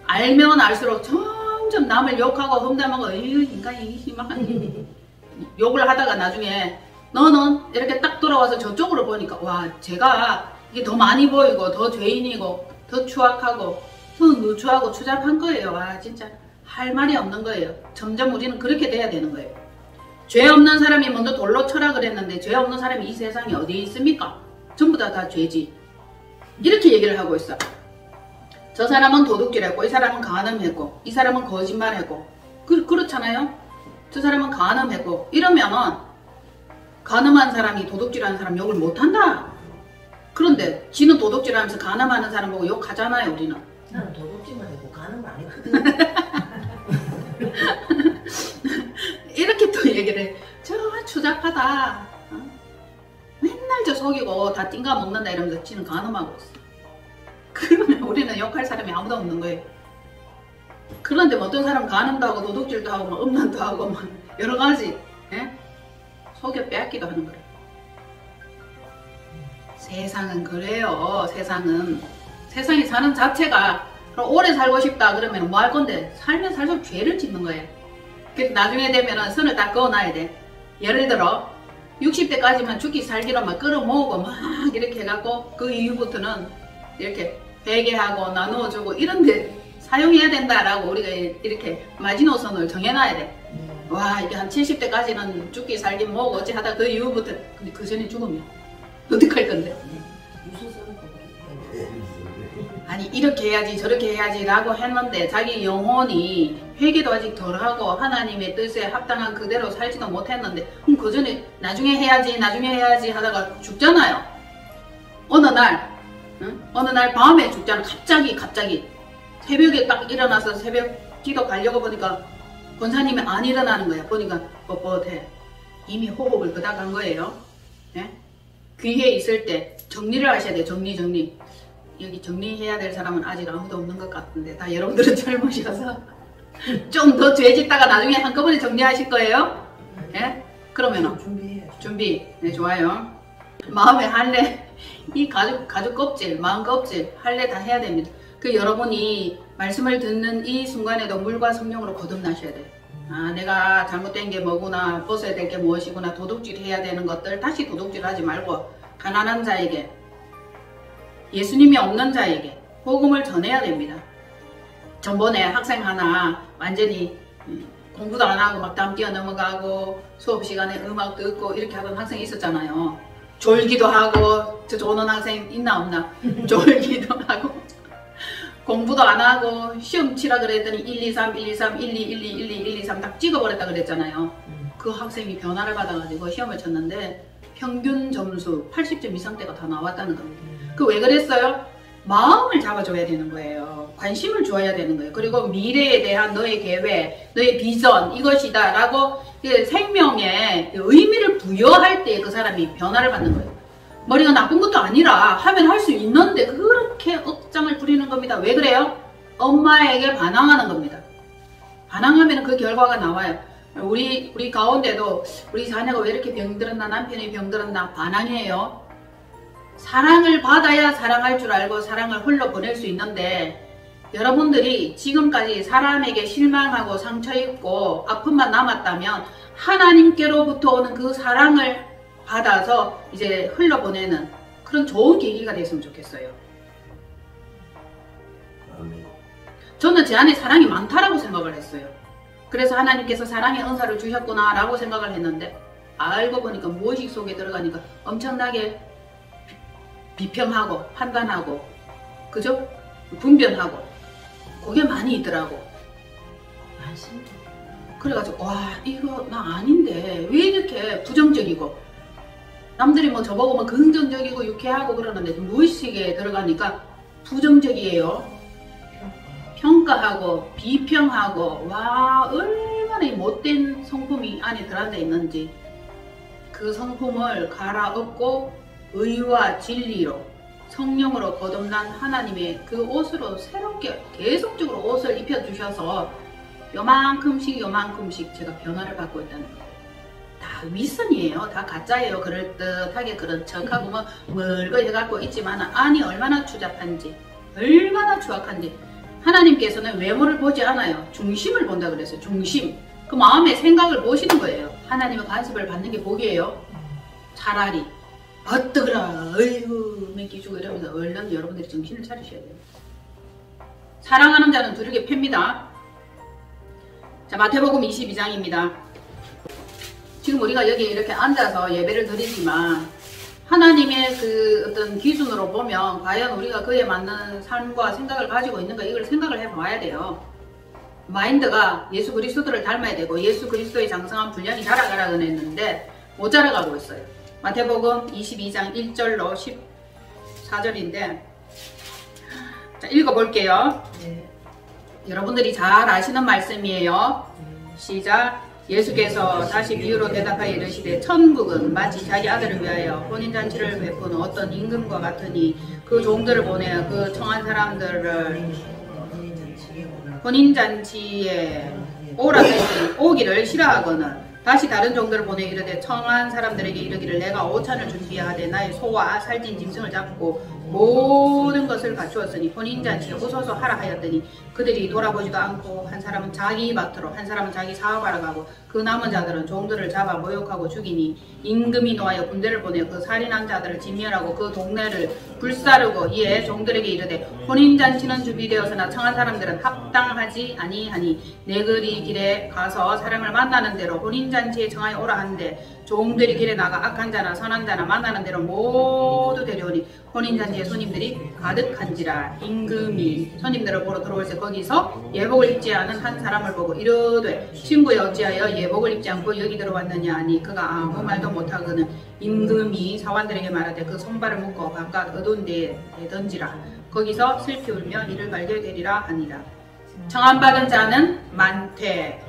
알면 알수록 점점 남을 욕하고 험담하고 이 인간이 희망한 욕을 하다가 나중에 너는 이렇게 딱 돌아와서 저쪽으로 보니까 와, 제가 이게 더 많이 보이고 더 죄인이고 더 추악하고 더 누추하고 추잡한 거예요. 와, 진짜 할 말이 없는 거예요. 점점 우리는 그렇게 돼야 되는 거예요. 죄 없는 사람이 먼저 돌로 쳐라 그랬는데 죄 없는 사람이 이 세상에 어디에 있습니까? 전부 다 죄지. 이렇게 얘기를 하고 있어. 저 사람은 도둑질했고 이 사람은 간음했고 이 사람은 거짓말했고 그렇잖아요. 저 사람은 간음했고 이러면은 간음한 사람이 도둑질하는 사람 욕을 못한다. 그런데 지는 도둑질하면서 간음하는 사람 보고 욕하잖아요. 우리는. 나는 도둑질만 했고 간음을 안 했거든. 이렇게 또 얘기를 해. 저 추잡하다. 맨날 저 속이고 다 띵가 먹는다 이러면서 지는 간음하고 있어. 그러면 우리는 욕할 사람이 아무도 없는 거예요. 그런데 뭐 어떤 사람은 간음도 하고 도둑질도 하고 막 음란도 하고 막 여러 가지 속여 빼앗기도 하는 거예요. 세상은 그래요. 세상이 사는 자체가 오래 살고 싶다 그러면 뭐 할 건데 살면 살수록 죄를 짓는 거예요. 그래서 나중에 되면은 선을 다 그어놔야 돼. 예를 들어 60대까지만 죽기 살기로 막 끌어모으고 막 이렇게 해갖고 그 이후부터는 이렇게 회개하고 나누어주고 이런데 사용해야 된다라고 우리가 이렇게 마지노선을 정해놔야 돼. 와, 이게 한 70대까지는 죽기 살기 뭐고 어찌 하다 그 이후부터 근데 그 전에 죽으면 어떡할 건데? 아니 이렇게 해야지 저렇게 해야지 라고 했는데 자기 영혼이 회개도 아직 덜하고 하나님의 뜻에 합당한 그대로 살지도 못했는데 그 전에 나중에 해야지 하다가 죽잖아요. 어느 날 밤에 죽잖아. 갑자기 새벽에 딱 일어나서 새벽 기도 가려고 보니까 권사님이 안 일어나는 거야. 보니까 뻣뻣해. 이미 호흡을 그닥한 거예요. 예? 귀에 있을 때 정리를 하셔야 돼요. 정리. 여기 정리해야 될 사람은 아직 아무도 없는 것 같은데 다 여러분들은 젊으셔서 좀 더 죄짓다가 나중에 한꺼번에 정리하실 거예요. 예? 그러면은 준비. 네, 좋아요. 마음의 할례, 이 가죽 껍질, 마음 껍질 할례 다 해야 됩니다. 그 여러분이 말씀을 듣는 이 순간에도 물과 성령으로 거듭나셔야 돼요. 아, 내가 잘못된 게 뭐구나, 벗어야 될 게 무엇이구나, 도둑질 해야 되는 것들 다시 도둑질 하지 말고 가난한 자에게, 예수님이 없는 자에게 복음을 전해야 됩니다. 전번에 학생 하나 완전히 공부도 안 하고 막 담 뛰어 넘어가고 수업 시간에 음악 듣고 이렇게 하던 학생이 있었잖아요. 졸기도 하고, 저 조는 학생 있나 없나? 졸기도 하고 공부도 안 하고 시험 치라 그랬더니 1, 2, 3, 1, 2, 3, 1, 2, 1, 2, 1, 2, 1, 2, 3 딱 찍어버렸다 그랬잖아요. 그 학생이 변화를 받아가지고 시험을 쳤는데 평균 점수 80점 이상대가 다 나왔다는 겁니다. 그 왜 그랬어요? 마음을 잡아줘야 되는 거예요. 관심을 줘야 되는 거예요. 그리고 미래에 대한 너의 계획, 너의 비전 이것이다 라고 생명에 의미를 부여할 때 그 사람이 변화를 받는 거예요. 머리가 나쁜 것도 아니라 하면 할 수 있는데 그렇게 억장을 부리는 겁니다. 왜 그래요? 엄마에게 반항하는 겁니다. 반항하면 그 결과가 나와요. 우리 가운데도 우리 자녀가 왜 이렇게 병들었나, 남편이 병들었나 반항이에요. 사랑을 받아야 사랑할 줄 알고 사랑을 흘러보낼 수 있는데, 여러분들이 지금까지 사람에게 실망하고 상처 입고 아픔만 남았다면 하나님께로부터 오는 그 사랑을 받아서 이제 흘러보내는 그런 좋은 계기가 됐으면 좋겠어요. 저는 제 안에 사랑이 많다라고 생각을 했어요. 그래서 하나님께서 사랑의 은사를 주셨구나 라고 생각을 했는데, 알고 보니까 무의식 속에 들어가니까 엄청나게 비평하고 판단하고, 그죠? 분별하고 그게 많이 있더라고. 많습니다. 그래가지고 와, 이거 나 아닌데 왜 이렇게 부정적이고, 남들이 뭐 저보고 뭐 긍정적이고 유쾌하고 그러는데 무의식에 들어가니까 부정적이에요. 평가하고 비평하고, 와, 얼마나 이 못된 성품이 안에 들어앉아 있는지 그 성품을 갈아엎고 의와 진리로 성령으로 거듭난 하나님의 그 옷으로 새롭게 계속적으로 옷을 입혀주셔서 요만큼씩 제가 변화를 받고 있다는 거예요. 다 윗선이에요. 다 가짜예요. 그럴듯하게 그런 척하고 뭐 멀거 해갖고 있지만 안이 얼마나 추잡한지, 얼마나 추악한지. 하나님께서는 외모를 보지 않아요. 중심을 본다 그랬어요. 중심. 그 마음의 생각을 보시는 거예요. 하나님의 간섭을 받는 게 복이에요. 차라리 어떡하라, 어이구 맹기주고 이러면서 얼른 여러분들이 정신을 차리셔야 돼요. 사랑하는 자는 두르게 팹니다. 자, 마태복음 22장입니다. 지금 우리가 여기 이렇게 앉아서 예배를 드리지만 하나님의 그 어떤 기준으로 보면 과연 우리가 그에 맞는 삶과 생각을 가지고 있는가, 이걸 생각을 해봐야 돼요. 마인드가 예수 그리스도를 닮아야 되고 예수 그리스도의 장성한 분량이 자라가라 그랬는데 못 자라가고 있어요. 마태복음 22장 1절로 14절인데, 자, 읽어볼게요. 네. 여러분들이 잘 아시는 말씀이에요. 시작. 예수께서 다시 비유로 대답하여 이르시되, 천국은 마치 자기 아들을 위하여 혼인잔치를 베푸는 어떤 임금과 같으니 그 종들을 보내어 그 청한 사람들을 혼인잔치에 오라 했더니 오기를 싫어하거늘 다시 다른 종들을 보내 이르되 청한 사람들에게 이르기를 내가 오찬을 준비하되 나의 소와 살찐 짐승을 잡고 모든 것을 갖추었으니 혼인잔치에 오소서 하라 하였더니 그들이 돌아보지도 않고 한 사람은 자기 밭으로 한 사람은 자기 사업하러 가고 그 남은 자들은 종들을 잡아 모욕하고 죽이니 임금이 노하여 군대를 보내 그 살인한 자들을 진멸하고 그 동네를 불사르고 이에 종들에게 이르되 혼인잔치는 준비되었으나 청한 사람들은 합당하지 아니하니 내그리 길에 가서 사람을 만나는 대로 혼인잔치에 청하여 오라 하는데 종들이 길에 나가 악한 자나 선한 자나 만나는 대로 모두 데려오니 혼인잔치에 손님들이 가득한지라. 임금이 손님들을 보러 들어올 때 거기서 예복을 입지 않은 한 사람을 보고 이르되 친구여 어찌하여 예복을 입지 않고 여기 들어왔느냐 하니 그가 아무 말도 못하거늘 임금이 사관들에게 말하되 그 손발을 묶어 바깥 어두운 데에 내던지라. 거기서 슬피 울며 이를 발견되리라 하니라. 청함받은 자는 많되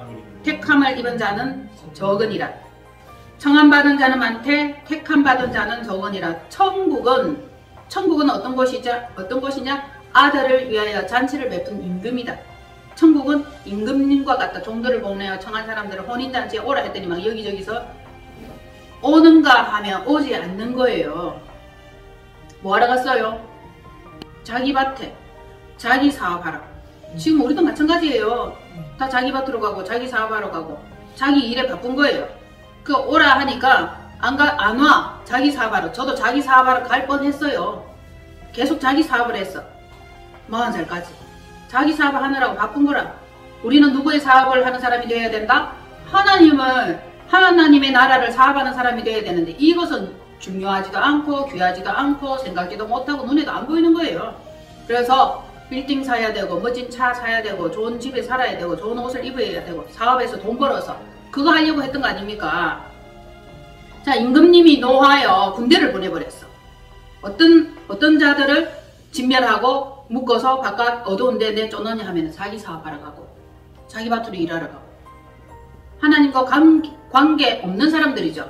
택함을 입은 자는 적으니라. 청함받은 자는 많되 택함받은 자는 적으니라. 천국은 어떤 곳이냐? 아들을 위하여 잔치를 베푼 임금이다. 천국은 임금님과 같다. 종들을 보내어 청한 사람들을 혼인잔치에 오라 했더니 막 여기저기서 오는가 하면 오지 않는 거예요. 뭐하러 갔어요? 자기 밭에 자기 사업하러. 지금 우리도 마찬가지예요. 다 자기 밭으로 가고 자기 사업하러 가고 자기 일에 바쁜 거예요. 그 오라 하니까 안 와. 자기 사업하러. 저도 자기 사업하러 갈 뻔했어요. 계속 자기 사업을 했어. 40살까지. 자기 사업을 하느라고 바쁜 거라. 우리는 누구의 사업을 하는 사람이 되어야 된다? 하나님의 나라를 사업하는 사람이 되어야 되는데 이것은 중요하지도 않고 귀하지도 않고 생각지도 못하고 눈에도 안 보이는 거예요. 그래서 빌딩 사야 되고 멋진 차 사야 되고 좋은 집에 살아야 되고 좋은 옷을 입어야 되고 사업에서 돈 벌어서 그거 하려고 했던 거 아닙니까? 자, 임금님이 노하여 군대를 보내버렸어. 어떤 자들을 진멸하고 묶어서 바깥 어두운 데 내쫓느냐 하면 자기 사업하러 가고 자기 밭으로 일하러 가고 하나님과 관계 없는 사람들이죠.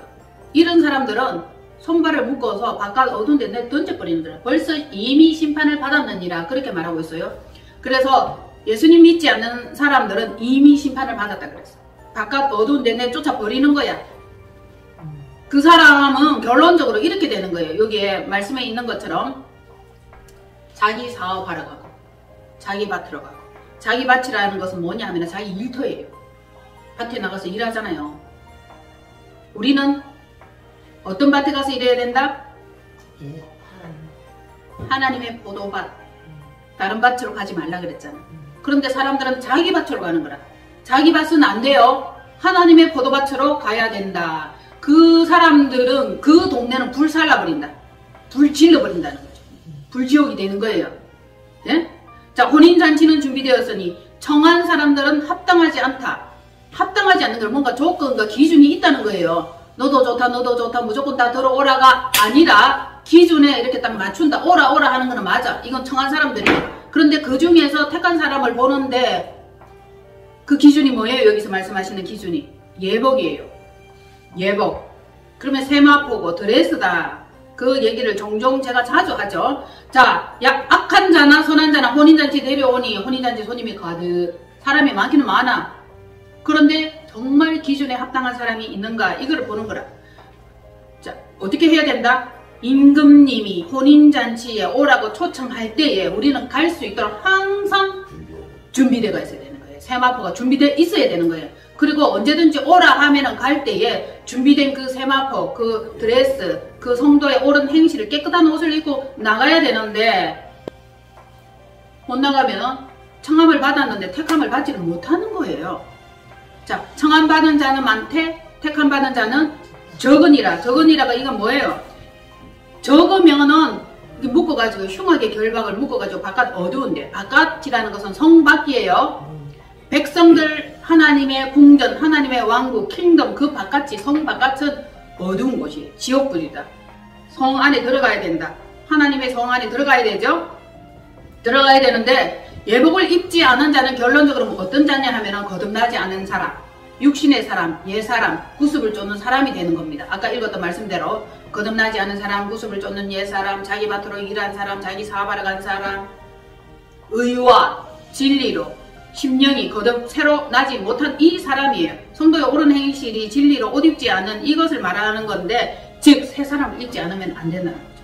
이런 사람들은 손발을 묶어서 바깥 어두운 데 내던져버리는 거예요. 벌써 이미 심판을 받았느니라 그렇게 말하고 있어요. 그래서 예수님 믿지 않는 사람들은 이미 심판을 받았다 그랬어. 바깥 어두운데 내 쫓아버리는 거야. 그 사람은 결론적으로 이렇게 되는 거예요. 여기에 말씀에 있는 것처럼 자기 사업하러 가고 자기 밭으로 가고, 자기 밭이라는 것은 뭐냐 하면 자기 일터예요. 밭에 나가서 일하잖아요. 우리는 어떤 밭에 가서 일해야 된다? 예, 하나님의 포도밭. 다른 밭으로 가지 말라 그랬잖아. 그런데 사람들은 자기 밭으로 가는 거라. 자기 밭은 안 돼요. 하나님의 포도밭으로 가야 된다. 그 사람들은 그 동네는 불살라버린다. 불 질러버린다는 거죠. 불지옥이 되는 거예요. 예? 자, 혼인잔치는 준비되었으니 청한 사람들은 합당하지 않다. 합당하지 않는 걸 뭔가 조건과 기준이 있다는 거예요. 너도 좋다, 너도 좋다, 무조건 다 들어오라가 아니라 기준에 이렇게 딱 맞춘다. 오라, 오라 하는 거는 맞아. 이건 청한 사람들이에요. 그런데 그 중에서 택한 사람을 보는데 그 기준이 뭐예요? 여기서 말씀하시는 기준이 예복이에요. 예복. 그러면 세마포고 드레스다. 그 얘기를 종종 제가 자주 하죠. 자, 악한 자나 선한 자나 혼인잔치 데려오니 혼인잔치 손님이 가득, 사람이 많기는 많아. 그런데 정말 기준에 합당한 사람이 있는가, 이걸 보는 거라. 자, 어떻게 해야 된다? 임금님이 혼인잔치에 오라고 초청할 때에 우리는 갈 수 있도록 항상 준비되어 있어야 되는 거예요. 세마포가 준비되어 있어야 되는 거예요. 그리고 언제든지 오라 하면은 갈 때에 준비된 그 세마포, 그 드레스, 그 성도의 옳은 행실을 깨끗한 옷을 입고 나가야 되는데, 못 나가면 청함을 받았는데 택함을 받지를 못하는 거예요. 자, 청함 받은 자는 많되 택함 받은 자는 적으니라. 적으니라가 이건 뭐예요? 적으면은 묶어가지고 흉하게 결박을 묶어가지고 바깥 어두운데, 바깥이라는 것은 성 밖이에요. 백성들 하나님의 궁전, 하나님의 왕국, 킹덤, 그 바깥이, 성 바깥은 어두운 곳이에요. 지옥불이다. 성 안에 들어가야 된다. 하나님의 성 안에 들어가야 되죠. 들어가야 되는데 예복을 입지 않은 자는 결론적으로 어떤 자냐 하면은 거듭나지 않은 사람, 육신의 사람, 옛사람, 구습을 쫓는 사람이 되는 겁니다. 아까 읽었던 말씀대로 거듭나지 않은 사람, 구습을 쫓는 옛사람, 자기 밭으로 일한 사람, 자기 사업하러 간 사람, 의와 진리로 심령이 거듭 새로 나지 못한 이 사람이에요. 성도의 옳은 행실이 진리로 옷 입지 않은 이것을 말하는 건데, 즉 새 사람을 입지 않으면 안 된다는 거죠.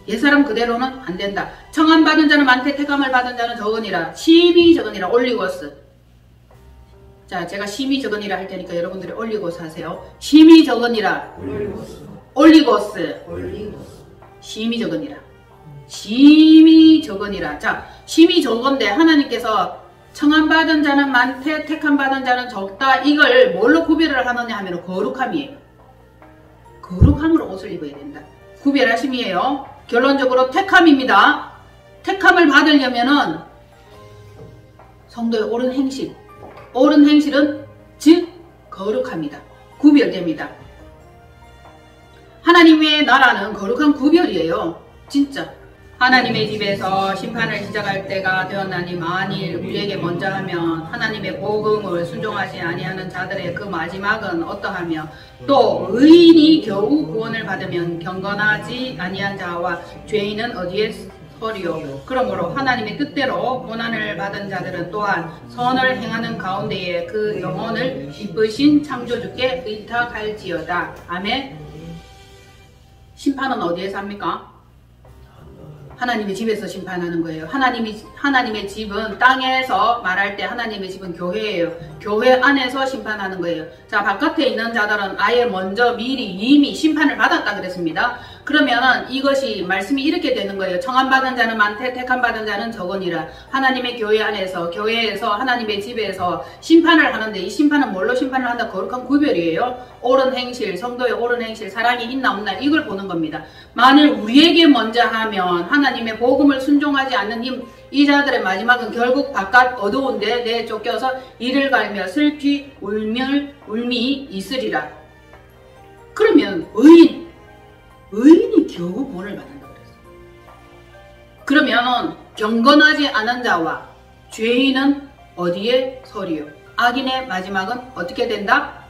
옛사람 그대로는 안 된다. 청함 받은 자는 많되 택함을 받은 자는 적으니라. 심히 적으니라. 올리고스. 자, 제가 심히 적으니라 할 테니까 여러분들이 올리고스 하세요. 심히 적으니라. 올리고스. 심히 적으니라. 심히 적으니라. 자, 심히 적은데 하나님께서 청함 받은 자는 많되 택함 받은 자는 적다. 이걸 뭘로 구별을 하느냐 하면 거룩함이에요. 거룩함으로 옷을 입어야 된다. 구별하심이에요. 결론적으로 택함입니다. 택함을 받으려면은 성도의 옳은 행실, 옳은 행실은 즉 거룩합니다. 구별됩니다. 하나님의 나라는 거룩한 구별이에요. 진짜. 하나님의 집에서 심판을 시작할 때가 되었나니 만일 우리에게 먼저 하면 하나님의 복음을 순종하지 아니하는 자들의 그 마지막은 어떠하며, 또 의인이 겨우 구원을 받으면 경건하지 아니한 자와 죄인은 어디에 서리요. 그러므로 하나님의 뜻대로 고난을 받은 자들은 또한 선을 행하는 가운데에 그 영혼을 기쁘신 창조주께 의탁할지어다. 아멘. 심판은 어디에서 합니까? 하나님의 집에서 심판하는 거예요. 하나님의 집은 땅에서 말할 때 하나님의 집은 교회예요. 교회 안에서 심판하는 거예요. 자, 바깥에 있는 자들은 아예 먼저 미리 이미 심판을 받았다 그랬습니다. 그러면은 이것이 말씀이 이렇게 되는 거예요. 청함받은 자는 많되 택함받은 자는 적으니라. 하나님의 교회 안에서, 교회에서, 하나님의 집에서 심판을 하는데, 이 심판은 뭘로 심판을 한다? 거룩한 구별이에요. 옳은 행실, 성도의 옳은 행실, 사랑이 있나 없나 이걸 보는 겁니다. 만일 우리에게 먼저 하면 하나님의 복음을 순종하지 않는 이 자들의 마지막은 결국 바깥 어두운데 내쫓겨서 이를 갈며 슬피 울미 있으리라. 그러면 의인이 겨우 구원을 받는다 그랬어요. 그러면 경건하지 않은 자와 죄인은 어디에 서리요? 악인의 마지막은 어떻게 된다?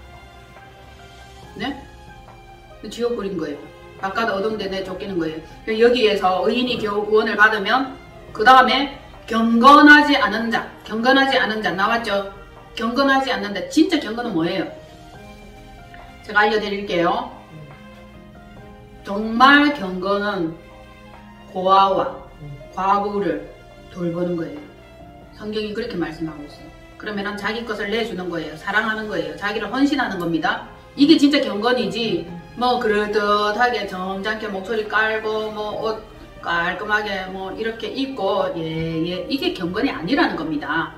네? 지옥 불인 거예요. 바깥 어두운데 내쫓기는 거예요. 여기에서 의인이 겨우 구원을 받으면 그 다음에 경건하지 않은 자 나왔죠? 경건하지 않는다. 진짜 경건은 뭐예요? 제가 알려드릴게요. 정말 경건은 고아와 과부를 돌보는 거예요. 성경이 그렇게 말씀하고 있어요. 그러면 자기 것을 내주는 거예요. 사랑하는 거예요. 자기를 헌신하는 겁니다. 이게 진짜 경건이지, 뭐 그럴듯하게 점잖게 목소리 깔고 뭐 옷 깔끔하게 뭐 이렇게 입고 이게 경건이 아니라는 겁니다.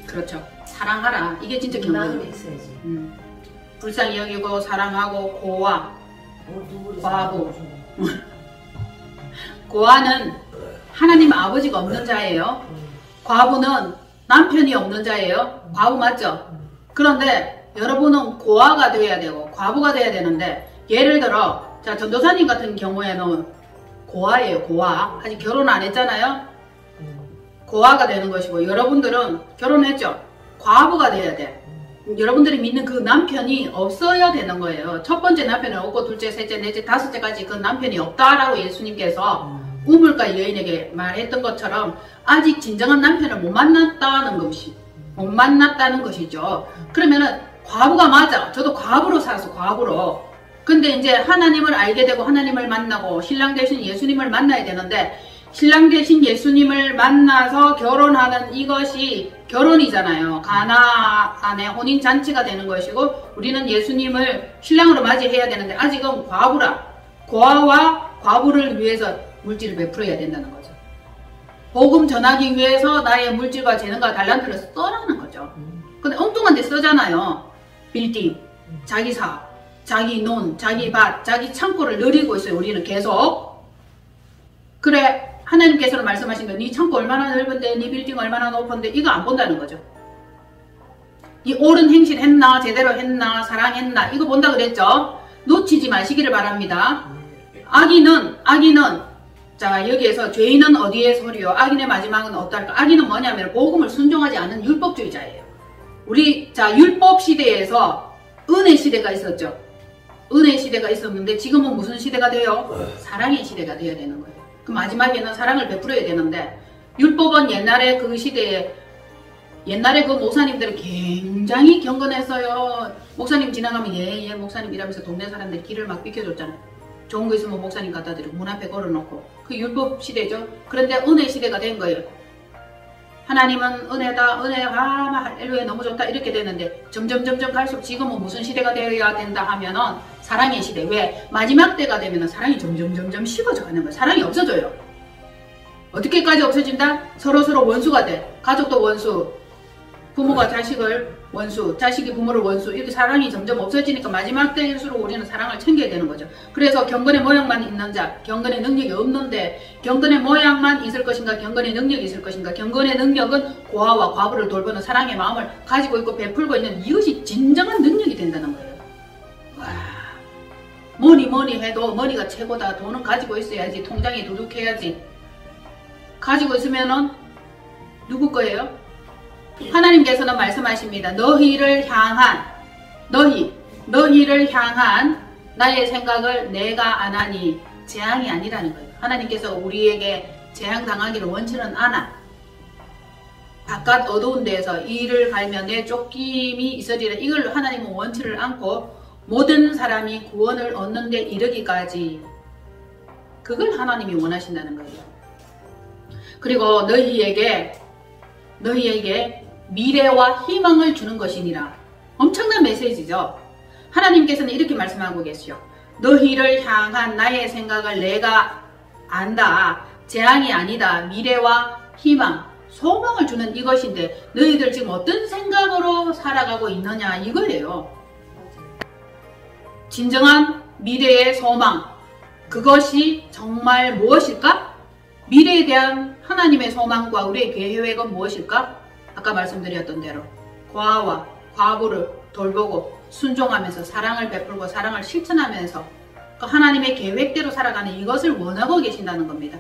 그렇죠. 사랑하라. 이게 진짜 경건이에요. 불쌍히 여기고 사랑하고 고아, 과부. 고아는 하나님 아버지가 없는 자예요. 과부는 남편이 없는 자예요. 과부 맞죠? 그런데 여러분은 고아가 되어야 되고 과부가 되어야 되는데, 예를 들어 자, 전도사님 같은 경우에는 고아예요. 고아. 아직 결혼 안 했잖아요. 고아가 되는 것이고, 여러분들은 결혼했죠. 과부가 돼야 돼. 여러분들이 믿는 그 남편이 없어야 되는 거예요. 첫 번째 남편은 없고 둘째, 셋째, 넷째, 다섯째까지 그 남편이 없다라고 예수님께서 우물가 여인에게 말했던 것처럼 아직 진정한 남편을 못 만났다는 것이죠. 그러면은 과부가 맞아. 저도 과부로 살아서 과부로. 근데 이제 하나님을 알게 되고 하나님을 만나고 신랑 되신 예수님을 만나야 되는데, 신랑 되신 예수님을 만나서 결혼하는 이것이 결혼이잖아요. 가나 안에 혼인잔치가 되는 것이고, 우리는 예수님을 신랑으로 맞이해야 되는데 아직은 과부라. 고아와 과부를 위해서 물질을 베풀어야 된다는 거죠. 복음 전하기 위해서 나의 물질과 재능과 달란트를 써라는 거죠. 근데 엉뚱한 데 쓰잖아요. 빌딩, 자기 사업, 자기 논, 자기 밭, 자기 창고를 누리고 있어요. 우리는 계속. 그래, 하나님께서는 말씀하신 거, 네 창고 얼마나 넓은데, 네 빌딩 얼마나 높은데, 이거 안 본다는 거죠. 이 옳은 행실 했나, 제대로 했나, 사랑했나, 이거 본다 그랬죠. 놓치지 마시기를 바랍니다. 악인은 자, 여기에서 죄인은 어디에 서리요? 악인의 마지막은 어떨까? 악인은 뭐냐면 복음을 순종하지 않는 율법주의자예요. 자, 율법 시대에서 은혜 시대가 있었죠. 은혜 시대가 있었는데 지금은 무슨 시대가 돼요? 사랑의 시대가 되어야 되는 거예요. 그 마지막에는 사랑을 베풀어야 되는데, 율법은 옛날에 그 시대에, 옛날에 그 목사님들은 굉장히 경건했어요. 목사님 지나가면 예 목사님 이러면서 동네 사람들이 길을 막 비켜줬잖아요. 좋은 거 있으면 목사님 갖다 드리고 문 앞에 걸어놓고. 그 율법 시대죠. 그런데 은혜 시대가 된 거예요. 하나님은 은혜다, 할렐루야 너무 좋다 이렇게 되는데, 점점 갈수록 지금은 무슨 시대가 되어야 된다 하면은 사랑의 시대. 왜? 마지막 때가 되면은 사랑이 점점 식어져 가는 거예요. 사랑이 없어져요. 어떻게까지 없어진다? 서로 원수가 돼. 가족도 원수, 부모가 자식을 원수, 자식이 부모를 원수, 이렇게 사랑이 점점 없어지니까 마지막 때일수록 우리는 사랑을 챙겨야 되는 거죠. 그래서 경건의 모양만 있는 자, 경건의 능력이 없는데, 경건의 모양만 있을 것인가, 경건의 능력이 있을 것인가. 경건의 능력은 고아와 과부를 돌보는 사랑의 마음을 가지고 있고 베풀고 있는, 이것이 진정한 능력이 된다는 거예요. 와, 뭐니 해도 머니가 최고다. 돈은 가지고 있어야지. 통장이 두둑해야지. 가지고 있으면은 누구 거예요? 하나님께서는 말씀하십니다. 너희를 향한 나의 생각을 내가 안 하니 재앙이 아니라는 거예요. 하나님께서 우리에게 재앙당하기를 원치는 않아. 바깥 어두운 데에서 이를 갈면 내 쫓김이 있으리라. 이걸 하나님은 원치를 않고, 모든 사람이 구원을 얻는 데 이르기까지, 그걸 하나님이 원하신다는 거예요. 그리고 너희에게 미래와 희망을 주는 것이니라. 엄청난 메시지죠. 하나님께서는 이렇게 말씀하고 계시죠. 너희를 향한 나의 생각을 내가 안다. 재앙이 아니다. 미래와 희망, 소망을 주는 이것인데, 너희들 지금 어떤 생각으로 살아가고 있느냐 이거예요. 진정한 미래의 소망, 그것이 정말 무엇일까? 미래에 대한 하나님의 소망과 우리의 계획은 무엇일까? 아까 말씀드렸던 대로 고아와 과부를 돌보고 순종하면서 사랑을 베풀고 사랑을 실천하면서 그 하나님의 계획대로 살아가는 이것을 원하고 계신다는 겁니다.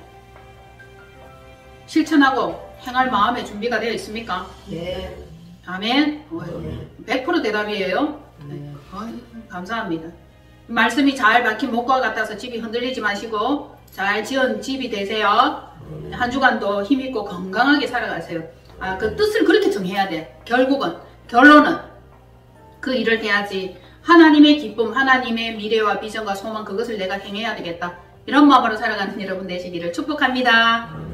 실천하고 행할 마음의 준비가 되어 있습니까? 네. 아멘. 100% 대답이에요. 네. 감사합니다. 말씀이 잘 박힌 목과 같아서 집이 흔들리지 마시고 잘 지은 집이 되세요. 한 주간도 힘있고 건강하게 살아가세요. 그 뜻을 그렇게 정해야 돼. 결론은 그 일을 해야지. 하나님의 기쁨, 하나님의 미래와 비전과 소망, 그것을 내가 행해야 되겠다. 이런 마음으로 살아가는 여러분 되시기를 축복합니다.